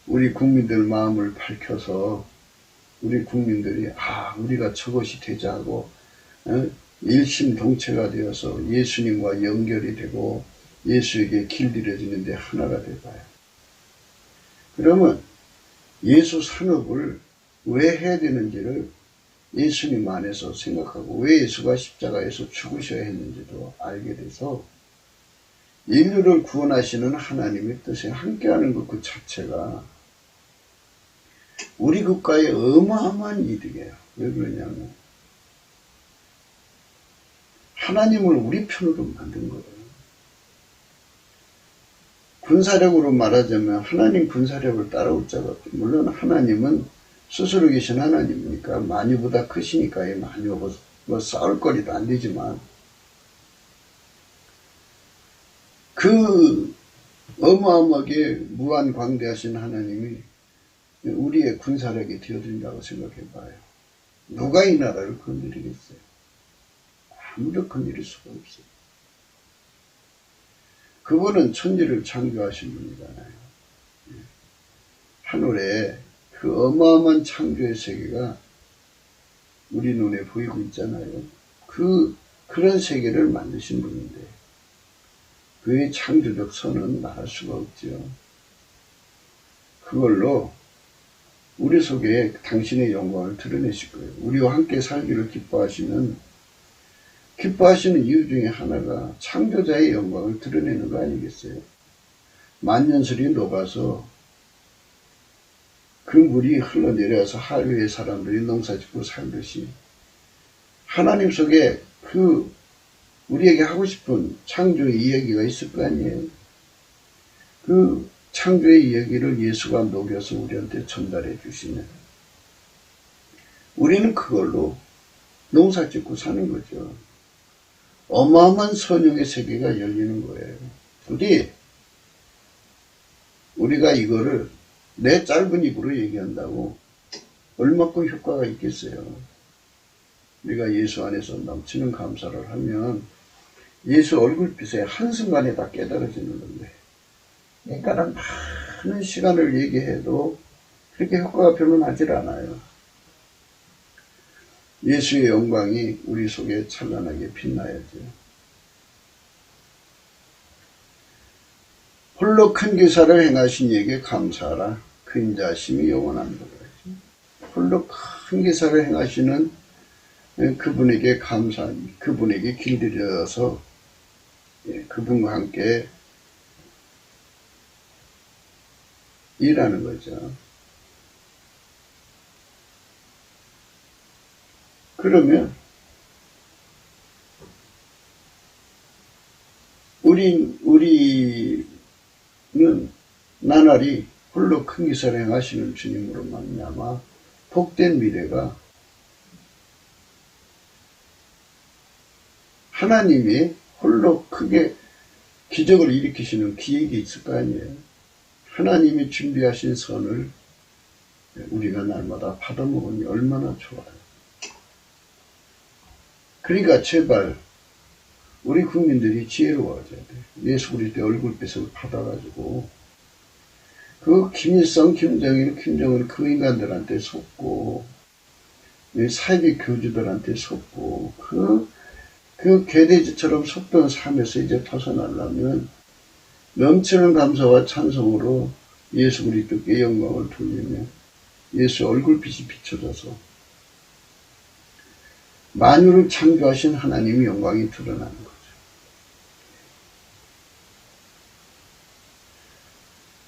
우리 국민들 마음을 밝혀서 우리 국민들이 우리가 저것이 되자 하고 일심동체가 되어서 예수님과 연결이 되고 예수에게 길들여지는데 하나가 돼봐요. 그러면 예수 산업을 왜 해야 되는지를 예수님 안에서 생각하고 왜 예수가 십자가에서 죽으셔야 했는지도 알게 돼서 인류를 구원하시는 하나님의 뜻에 함께하는 것 그 자체가 우리 국가에 어마어마한 이득이에요. 왜 그러냐면 하나님을 우리 편으로 만든 거예요. 군사력으로 말하자면 하나님 군사력을 따라올 자가 없죠. 물론 하나님은 스스로 계신 하나님이니까 만유보다 크시니까 만유하고 싸울 거리도 안 되지만 그 어마어마하게 무한 광대하신 하나님이 우리의 군사력이 되어준다고 생각해 봐요. 누가 이 나라를 건드리겠어요? 아무도 건드릴 수가 없어요. 그분은 천지를 창조하신 분이잖아요. 하늘에 그 어마어마한 창조의 세계가 우리 눈에 보이고 있잖아요. 그런 세계를 만드신 분인데 그의 창조적 선은 말할 수가 없죠. 그걸로 우리 속에 당신의 영광을 드러내실 거예요. 우리와 함께 살기를 기뻐하시는 이유 중에 하나가 창조자의 영광을 드러내는 거 아니겠어요? 만년설이 녹아서 그 물이 흘러내려서 하루의 사람들이 농사짓고 살듯이 하나님 속에 우리에게 하고 싶은 창조의 이야기가 있을 거 아니에요. 그 창조의 이야기를 예수가 녹여서 우리한테 전달해 주시면 우리는 그걸로 농사짓고 사는 거죠. 어마어마한 선용의 세계가 열리는 거예요. 우리가 이거를 내 짧은 입으로 얘기한다고 얼마큼 효과가 있겠어요. 우리가 예수 안에서 넘치는 감사를 하면 예수 얼굴빛에 한순간에 다 깨달아지는 건데, 그러니까 많은 시간을 얘기해도 그렇게 효과가 별로 나질 않아요. 예수의 영광이 우리 속에 찬란하게 빛나야죠. 홀로 큰 기사를 행하신 이에게 감사하라. 그 인자하심이 영원합니다. 홀로 큰 기사를 행하시는 그분에게 그분에게 길들여서 그분과 함께 일하는 거죠. 그러면 우리는 나날이 홀로 큰 기사를 행하시는 주님으로 말미암아 복된 미래가 하나님이 홀로 크게 기적을 일으키시는 기획이 있을 거 아니에요. 하나님이 준비하신 선을 우리가 날마다 받아먹으니 얼마나 좋아요. 그러니까 제발 우리 국민들이 지혜로워져야 돼요. 예수 그리스도의 얼굴빛을 받아가지고 그 김일성, 김정일, 김정은 그 인간들한테 속고 사이비 교주들한테 속고 그 개돼지처럼 속던 삶에서 이제 벗어나려면 넘치는 감사와 찬송으로 예수 그리스도께 영광을 돌리며 예수 얼굴빛이 비춰져서 만유를 창조하신 하나님의 영광이 드러나는 거죠.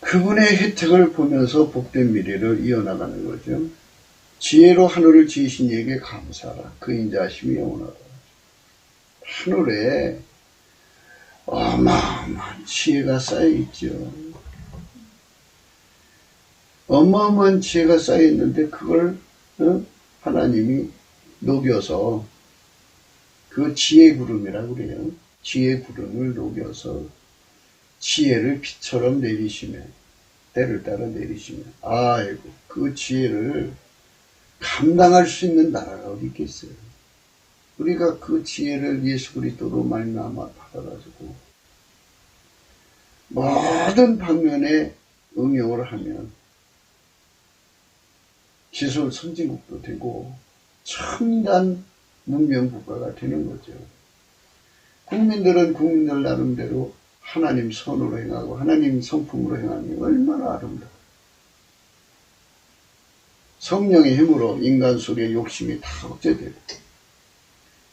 그분의 혜택을 보면서 복된 미래를 이어나가는 거죠. 지혜로 하늘을 지으신 이에게 감사하라. 그 인자하심이 영원하다. 하늘에 어마어마한 지혜가 쌓여있죠. 어마어마한 지혜가 쌓여있는데 그걸 하나님이 녹여서 그 지혜 구름이라고 그래요. 지혜 구름을 녹여서 지혜를 비처럼 내리시며 때를 따라 내리시며 아이고 그 지혜를 감당할 수 있는 나라가 어디 있겠어요. 우리가 그 지혜를 예수 그리스도로 말미암아 받아가지고 모든 방면에 응용을 하면 기술 선진국도 되고 첨단 문명국가가 되는 거죠. 국민들은 국민들 나름대로 하나님 선으로 행하고 하나님 성품으로 행하니 얼마나 아름다워. 성령의 힘으로 인간 속의 욕심이 다 억제되고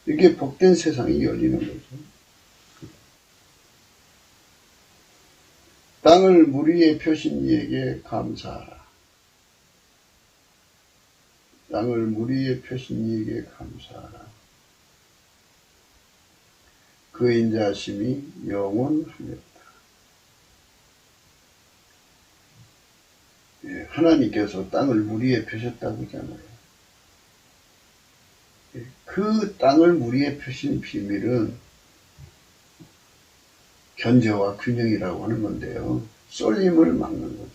이게 복된 세상이 열리는 거죠. 땅을 물 위에 펴신 이에게 감사하라. 땅을 물 위에 펴신 이에게 감사하라. 그 인자하심이 영원하였다. 하나님께서 땅을 물 위에 펴셨다고 하잖아요. 그 땅을 물 위에 펴신 비밀은 견제와 균형이라고 하는 건데요. 쏠림을 막는 거죠.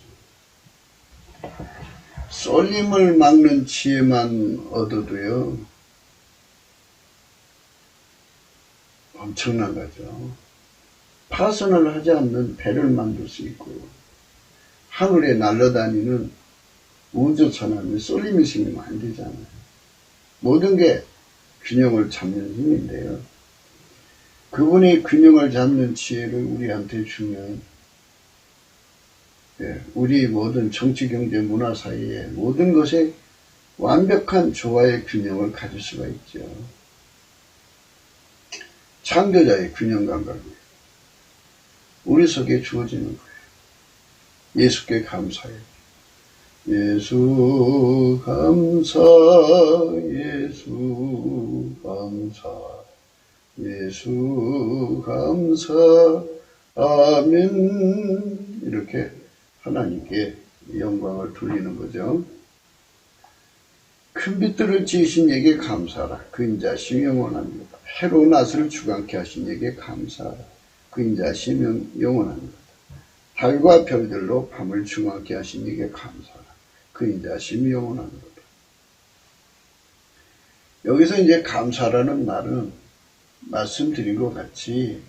쏠림을 막는 지혜만 얻어도요, 엄청난 거죠. 파선을 하지 않는 배를 만들 수 있고, 하늘에 날아다니는 우주선은 쏠림이 생기면 안 되잖아요. 모든 게 균형을 잡는 힘인데요. 그분이 균형을 잡는 지혜를 우리한테 주면, 우리 모든 정치, 경제, 문화 사이에 모든 것에 완벽한 조화의 균형을 가질 수가 있죠. 창조자의 균형 감각이 우리 속에 주어지는 거예요. 예수께 감사해요. 예수 감사, 예수 감사, 예수 감사, 아멘. 이렇게 하나님께 영광을 돌리는 거죠. 큰 빛들을 지으신 이에게 감사하라. 그 인자심이 영원합니다. 해로 낫을 주관케 하신 이에게 감사하라. 그 인자심이 영원합니다. 달과 별들로 밤을 주관케 하신 이에게 감사하라. 그 인자심이 영원합니다. 여기서 이제 감사라는 말은 말씀드린 것 같이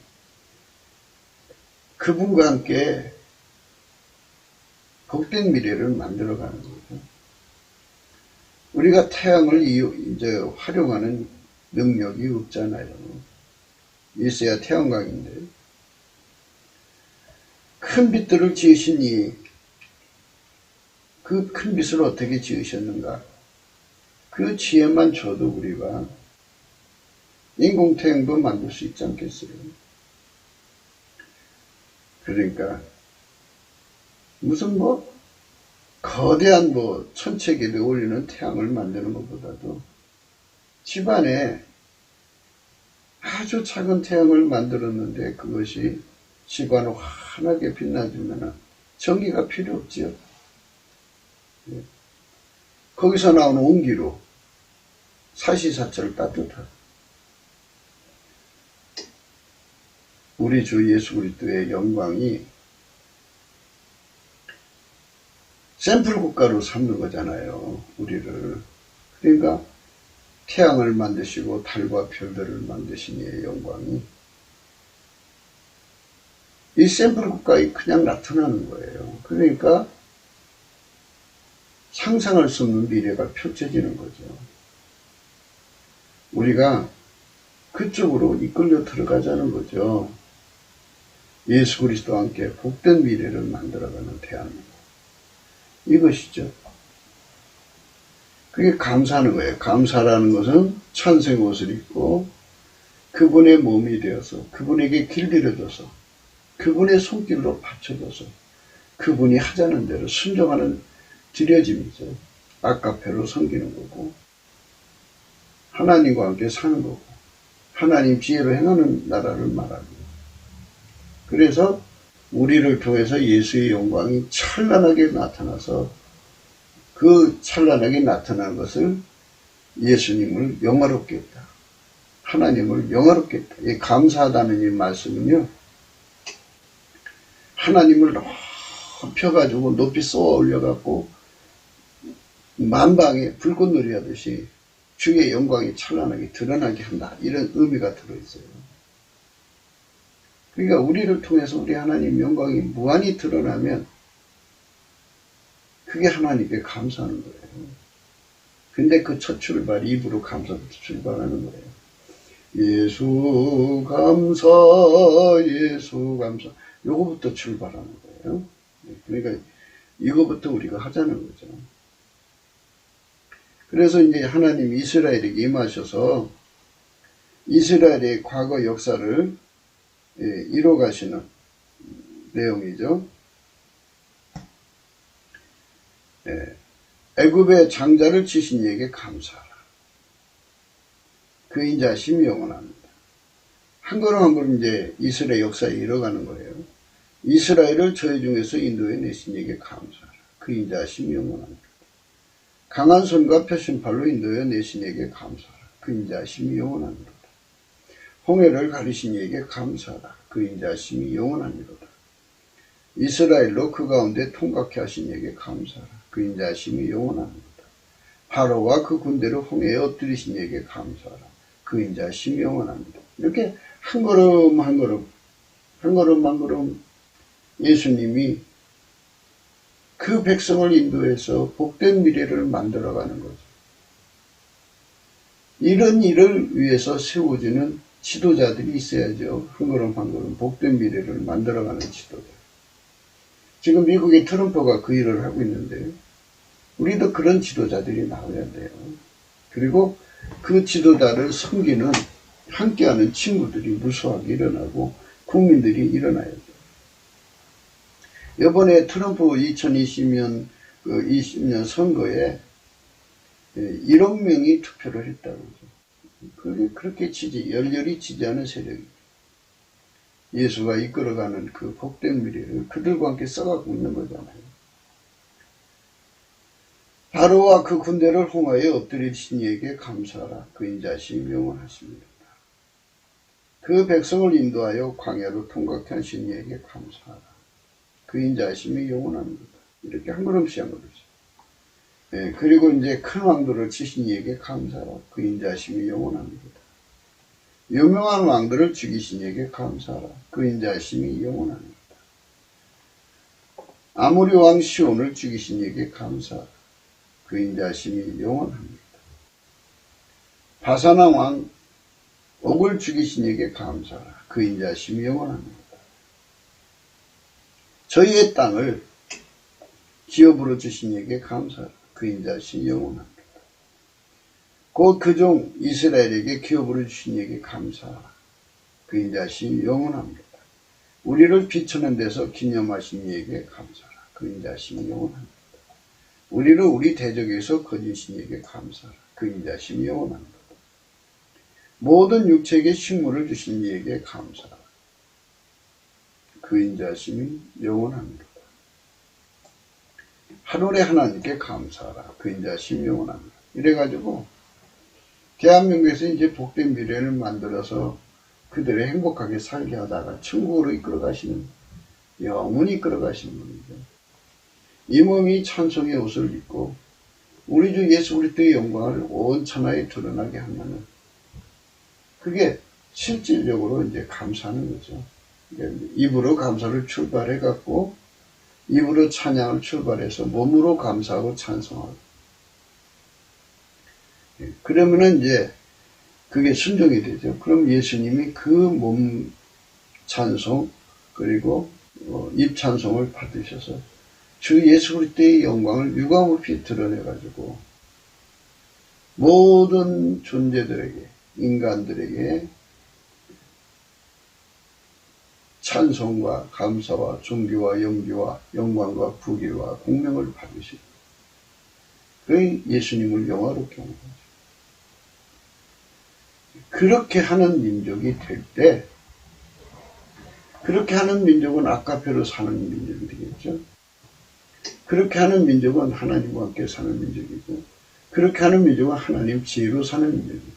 그분과 함께 복된 미래를 만들어가는 거죠. 우리가 태양을 이제 활용하는 능력이 없잖아요. 있어야 태양광인데. 큰 빛들을 지으시니 그 큰 빛을 어떻게 지으셨는가? 그 지혜만 줘도 우리가 인공태양도 만들 수 있지 않겠어요? 그러니까 무슨 거대한 천체계를 올리는 태양을 만드는 것보다도 집안에 아주 작은 태양을 만들었는데 그것이 집안을 환하게 빛나주면 전기가 필요 없지요. 거기서 나오는 온기로 사시사철 따뜻하고 우리 주 예수 그리스도의 영광이 샘플 국가로 삼는 거잖아요. 우리를. 그러니까 태양을 만드시고 달과 별들을 만드신 이의 영광이 이 샘플 국가에 그냥 나타나는 거예요. 그러니까 상상할 수 없는 미래가 펼쳐지는 거죠. 우리가 그쪽으로 이끌려 들어가자는 거죠. 예수 그리스도와 함께 복된 미래를 만들어가는 대한민국. 이것이죠. 그게 감사하는 거예요. 감사라는 것은 천생 옷을 입고 그분의 몸이 되어서 그분에게 길들여줘서 그분의 손길로 받쳐줘서 그분이 하자는 대로 순종하는 드려짐이죠. 아까페로 섬기는 거고 하나님과 함께 사는 거고 하나님 지혜로 행하는 나라를 말하는 거예요. 그래서 우리를 통해서 예수의 영광이 찬란하게 나타나서 그 찬란하게 나타난 것을 예수님을 영화롭게 했다. 하나님을 영화롭게 했다. 이 감사하다는 이 말씀은요. 하나님을 높여가지고 높이 쏘아 올려갖고 만방에 불꽃놀이 하듯이 주의 영광이 찬란하게 드러나게 한다. 이런 의미가 들어있어요. 그러니까 우리를 통해서 우리 하나님 영광이 무한히 드러나면 그게 하나님께 감사하는 거예요. 근데 그 첫 출발, 입으로 감사부터 출발하는 거예요. 예수 감사, 예수 감사. 요거부터 출발하는 거예요. 그러니까 이거부터 우리가 하자는 거죠. 그래서 이제 하나님 이스라엘에게 임하셔서 이스라엘의 과거 역사를 이뤄가시는 내용이죠. 애굽의 장자를 치신 이에게 감사하라. 그 인자심이 영원합니다. 한 걸음 한 걸음 이제 이스라엘 역사에 이뤄가는 거예요. 이스라엘을 저희 중에서 인도해 내신 이에게 감사하라. 그 인자심이 영원합니다. 강한 손과 표심팔로 인도해 내신 이에게 감사하라. 그 인자심이 영원합니다. 홍해를 가리신 이에게 감사하라. 그 인자하심이 영원하니로다. 이스라엘로 그 가운데 통각케 하신 이에게 감사하라. 그 인자하심이 영원하니로다. 바로와 그 군대를 홍해에 엎드리신 이에게 감사하라. 그 인자하심이 영원합니다. 이렇게 한 걸음 한 걸음, 한 걸음 한 걸음 예수님이 그 백성을 인도해서 복된 미래를 만들어가는 거죠. 이런 일을 위해서 세워지는 지도자들이 있어야죠. 한 걸음 한 걸음 복된 미래를 만들어가는 지도자. 지금 미국의 트럼프가 그 일을 하고 있는데요. 우리도 그런 지도자들이 나와야 돼요. 그리고 그 지도자를 섬기는 함께하는 친구들이 무수하게 일어나고 국민들이 일어나야죠. 이번에 트럼프 2020년 선거에 1억 명이 투표를 했다고 그러죠. 그렇게 열렬히 지지하는 세력이 예수가 이끌어가는 그 복된 미래를 그들과 함께 써가고 있는 거잖아요. 바로와 그 군대를 홍하에 엎드리신 이에게 감사하라. 그 인자하심이 영원하십니다. 그 백성을 인도하여 광야로 통각케 하신 이에게 감사하라. 그 인자하심이 영원합니다. 이렇게 한 걸음씩 한 걸음씩. 예, 그리고 이제 큰 왕들을 치신 이에게 감사하라. 그 인자하심이 영원합니다. 유명한 왕들을 죽이신 이에게 감사하라. 그 인자하심이 영원합니다. 아모리 왕 시온을 죽이신 이에게 감사하라. 그 인자하심이 영원합니다. 바사나 왕 옥을 죽이신 이에게 감사하라. 그 인자하심이 영원합니다. 저희의 땅을 기업으로 주신 이에게 감사하라. 그 인자하심이 영원합니다. 곧 그 종 이스라엘에게 기업으로 주신 이에게 감사하라. 그 인자하심이 영원합니다. 우리를 비추는 데서 기념하신 이에게 감사하라. 그 인자하심이 영원합니다. 우리를 우리 대적에서 거두신 이에게 감사하라. 그 인자하심이 영원합니다. 모든 육체에게 식물을 주신 이에게 감사하라. 그 인자하심이 영원합니다. 하늘의 하나님께 감사하라. 그 인자하심이 영원합니다. 이래가지고 대한민국에서 이제 복된 미래를 만들어서 그들을 행복하게 살게 하다가 천국으로 이끌어가시는, 영원히 이끌어가시는 분이죠. 이 몸이 찬송의 옷을 입고 우리 주 예수 그리스도의 영광을 온 천하에 드러나게 하면은 그게 실질적으로 이제 감사하는 거죠. 입으로 감사를 출발해 갖고 입으로 찬양을 출발해서 몸으로 감사하고 찬송하고, 그러면은 이제 그게 순종이 되죠. 그럼 예수님이 그 몸 찬송 그리고 입 찬송을 받으셔서 주 예수 그리스도의 영광을 유감없이 드러내가지고 모든 존재들에게, 인간들에게 찬송과 감사와 존귀와 영기와 영광과 부귀와 공명을 받으시고 그 예수님을 영화롭게 하는 거죠. 그렇게 하는 민족이 될 때, 그렇게 하는 민족은 아까페로 사는 민족이 되겠죠. 그렇게 하는 민족은 하나님과 함께 사는 민족이고, 그렇게 하는 민족은 하나님 지혜로 사는 민족이죠.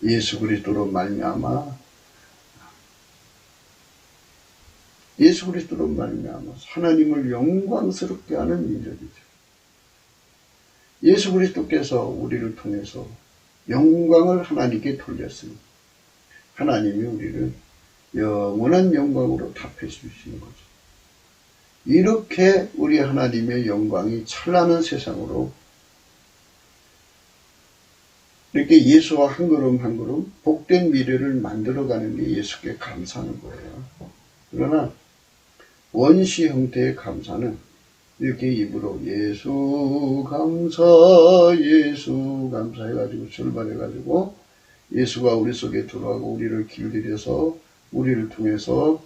예수 그리스도로 말미암아 하나님을 영광스럽게 하는 민족이죠. 예수 그리스도께서 우리를 통해서 영광을 하나님께 돌렸으니 하나님이 우리를 영원한 영광으로 답해 주시는 거죠. 이렇게 우리 하나님의 영광이 찬란한 세상으로 이렇게 예수와 한 걸음 한 걸음 복된 미래를 만들어가는 게 예수께 감사하는 거예요. 그러나 원시 형태의 감사는 이렇게 입으로 예수 감사 해가지고 출발해가지고 예수가 우리 속에 들어가고 우리를 길들여서 우리를 통해서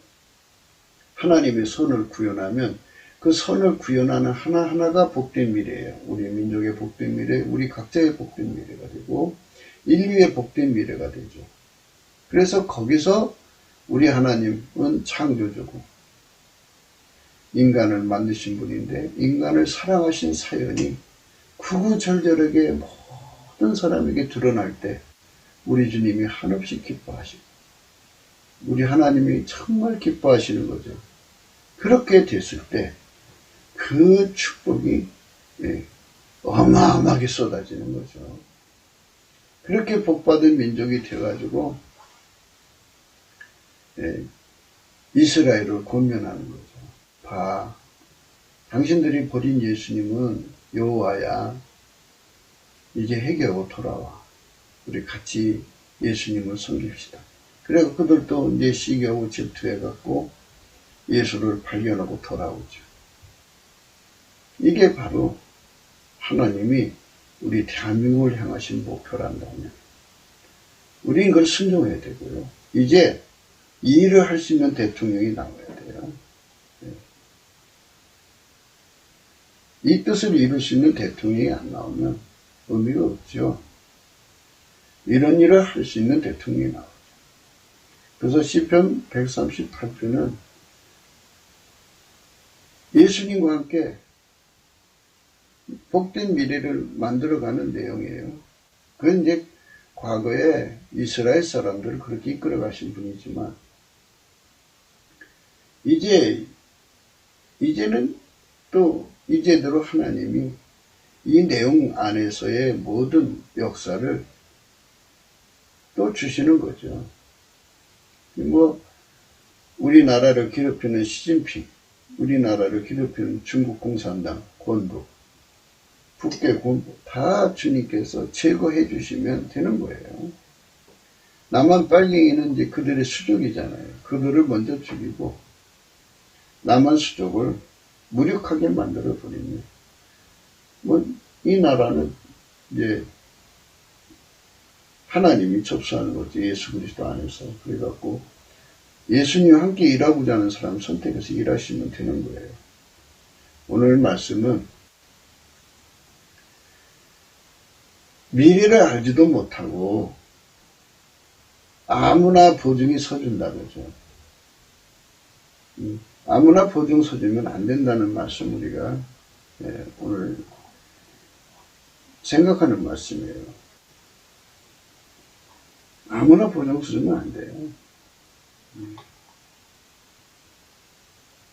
하나님의 선을 구현하면 그 선을 구현하는 하나하나가 복된 미래예요. 우리 민족의 복된 미래, 우리 각자의 복된 미래가 되고 인류의 복된 미래가 되죠. 그래서 거기서 우리 하나님은 창조주고 인간을 만드신 분인데 인간을 사랑하신 사연이 구구절절하게 모든 사람에게 드러날 때 우리 주님이 한없이 기뻐하시고 우리 하나님이 정말 기뻐하시는 거죠. 그렇게 됐을 때 그 축복이 어마어마하게 쏟아지는 거죠. 그렇게 복받은 민족이 되어가지고 이스라엘을 권면하는 거죠. 봐, 당신들이 버린 예수님은 여호와야. 이제 회개하고 돌아와. 우리 같이 예수님을 섬깁시다. 그래서 그들도 이제 시기하고 질투해갖고 예수를 발견하고 돌아오죠. 이게 바로 하나님이 우리 대한민국을 향하신 목표란다면 우리는 이걸 순종해야 되고요. 이제 이 일을 할 수 있는 대통령이 나와야 돼요. 이 뜻을 이룰 수 있는 대통령이 안 나오면 의미가 없죠. 이런 일을 할 수 있는 대통령이 나오죠. 그래서 시편 138편은 예수님과 함께 복된 미래를 만들어가는 내용이에요. 그건 이제 과거에 이스라엘 사람들을 그렇게 이끌어 가신 분이지만 이제는 또 이제대로 하나님이 이 내용 안에서의 모든 역사를 또 주시는 거죠. 우리나라를 괴롭히는 시진핑, 우리나라를 괴롭히는 중국 공산당, 권부, 북괴 권부 다 주님께서 제거해 주시면 되는 거예요. 남한 빨갱이는 이제 그들의 수족이잖아요. 그들을 먼저 죽이고 남한 수족을 무력하게 만들어 버리면 이 나라는 이제 하나님이 접수하는 거죠. 예수 그리스도 안에서. 그래갖고 예수님과 함께 일하고자 하는 사람 선택해서 일하시면 되는 거예요. 오늘 말씀은 미래를 알지도 못하고 아무나 보증이 서준다 그러죠. 아무나 보증 서주면 안 된다는 말씀 우리가 오늘 생각하는 말씀이에요. 아무나 보증 서주면 안 돼요.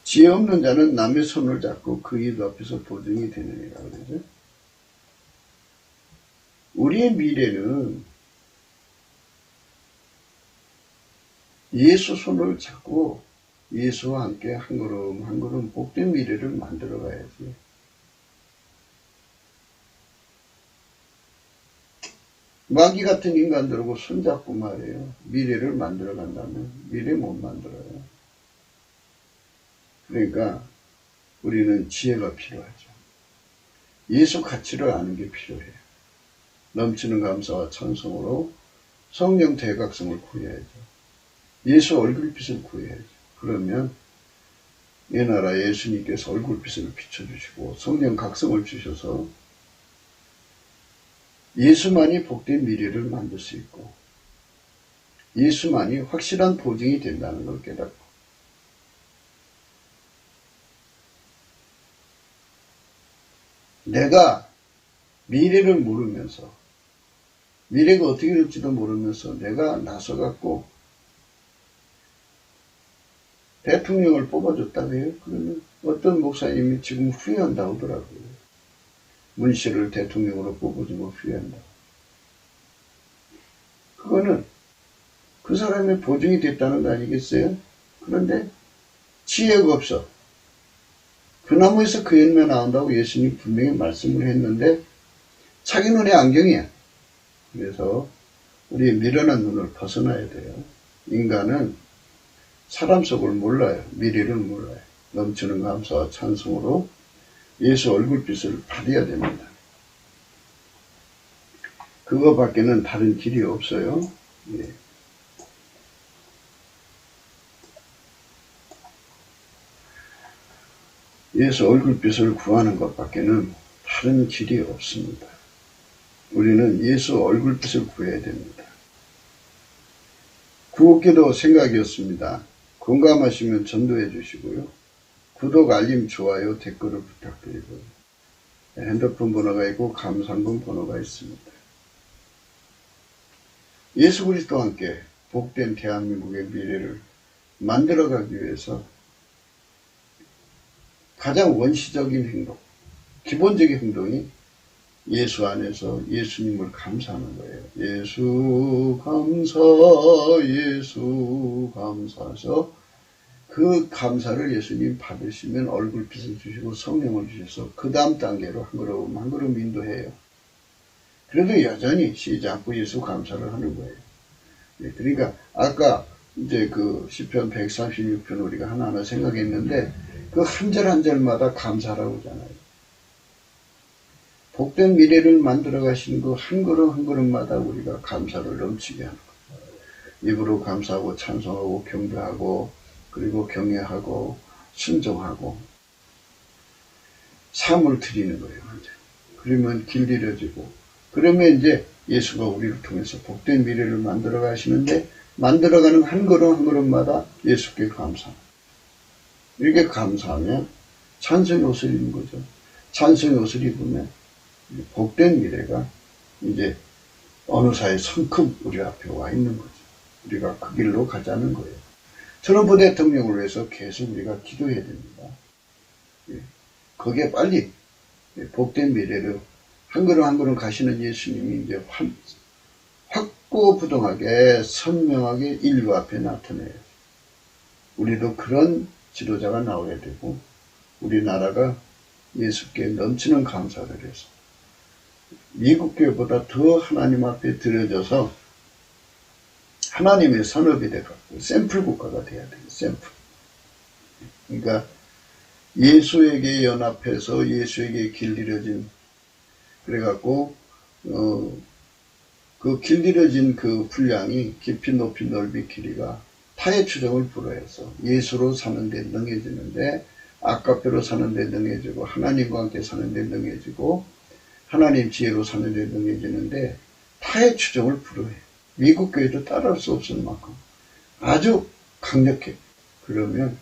지혜 없는 자는 남의 손을 잡고 그 일 앞에서 보증이 되느니라 그러죠. 우리의 미래는 예수 손을 잡고 예수와 함께 한 걸음 한 걸음 복된 미래를 만들어 가야지. 마귀 같은 인간들하고 손잡고 말이에요. 미래를 만들어 간다면 미래 못 만들어요. 그러니까 우리는 지혜가 필요하죠. 예수 가치를 아는 게 필요해요. 넘치는 감사와 찬송으로 성령 대각성을 구해야죠. 예수 얼굴빛을 구해야죠. 그러면 이 나라 예수님께서 얼굴빛을 비춰주시고 성령 각성을 주셔서 예수만이 복된 미래를 만들 수 있고 예수만이 확실한 보증이 된다는 걸 깨닫고 내가 미래를 모르면서 미래가 어떻게 될지도 모르면서 내가 나서갖고 대통령을 뽑아줬다고 해요. 그러면 어떤 목사님이 지금 후회한다고 하더라고요. 문씨를 대통령으로 뽑아주면 후회한다. 그거는 그 사람의 보증이 됐다는 거 아니겠어요? 그런데 지혜가 없어. 그 나무에서 그 열매 나온다고 예수님 분명히 말씀을 했는데 자기 눈에 안경이야. 그래서 우리의 미련한 눈을 벗어나야 돼요. 인간은 사람 속을 몰라요. 미래를 몰라요. 넘치는 감사와 찬송으로 예수 얼굴빛을 받아야 됩니다. 그거밖에는 다른 길이 없어요. 예. 예수 얼굴빛을 구하는 것밖에는 다른 길이 없습니다. 우리는 예수 얼굴빛을 구해야 됩니다. 구옥기도 생각이었습니다. 공감하시면 전도해 주시고요. 구독, 알림, 좋아요, 댓글을 부탁드리고요. 핸드폰 번호가 있고 감상금 번호가 있습니다. 예수 그리스도와 함께 복된 대한민국의 미래를 만들어가기 위해서 가장 원시적인 행동, 기본적인 행동이 예수 안에서 예수님을 감사하는 거예요. 예수 감사, 예수 감사해서 그 감사를 예수님 받으시면 얼굴빛을 주시고 성령을 주셔서 그 다음 단계로 한 걸음 한 걸음 인도해요. 그래도 여전히 쉬지 않고 예수 감사를 하는 거예요. 그러니까 아까 이제 그 시편 136편 우리가 하나하나 생각했는데 그 한 절 한 절마다 감사라고 하잖아요. 복된 미래를 만들어 가시는 그 한 걸음 한 걸음마다 우리가 감사를 넘치게 하는 거예요. 입으로 감사하고 찬송하고 경배하고 그리고 경외하고 순종하고 삶을 드리는 거예요. 그러면 길들여지고 그러면 이제 예수가 우리를 통해서 복된 미래를 만들어 가시는데 만들어가는 한 걸음 한 걸음마다 예수께 감사합니다. 이렇게 감사하면 찬송의 옷을 입는 거죠. 찬송의 옷을 입으면 복된 미래가 이제 어느 사이 성큼 우리 앞에 와 있는 거죠. 우리가 그 길로 가자는 거예요. 트럼프 대통령을 위해서 계속 우리가 기도해야 됩니다. 거기에 빨리 복된 미래를 한 걸음 한 걸음 가시는 예수님이 이제 확고부동하게 선명하게 인류 앞에 나타내요. 우리도 그런 지도자가 나와야 되고 우리나라가 예수께 넘치는 감사를 해서 미국 교회보다 더 하나님 앞에 드려져서 하나님의 산업이 돼갖고 샘플 국가가 돼야 돼요. 샘플. 그러니까 예수에게 연합해서 예수에게 길들여진 그래갖고 그 길들여진 그 분량이 깊이 높이 넓이 길이가 타의 추종을 불허해서 예수로 사는 데 능해지는데 아까페로 사는 데 능해지고 하나님과 함께 사는 데 능해지고 하나님 지혜로 사는 데 능해지는데 타의 추종을 불허해. 미국 교회도 따라할 수 없을 만큼 아주 강력해. 그러면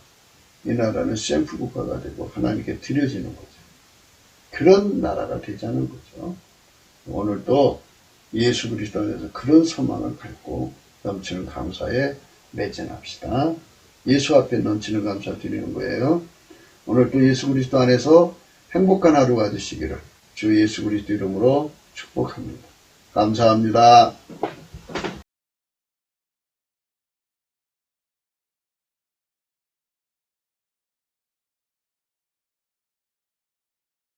이 나라는 샘플 국가가 되고 하나님께 드려지는 거죠. 그런 나라가 되자는 거죠. 오늘도 예수 그리스도 안에서 그런 소망을 갖고 넘치는 감사에 매진합시다. 예수 앞에 넘치는 감사 드리는 거예요. 오늘도 예수 그리스도 안에서 행복한 하루가 되시기를 주 예수 그리스도 이름으로 축복합니다. 감사합니다.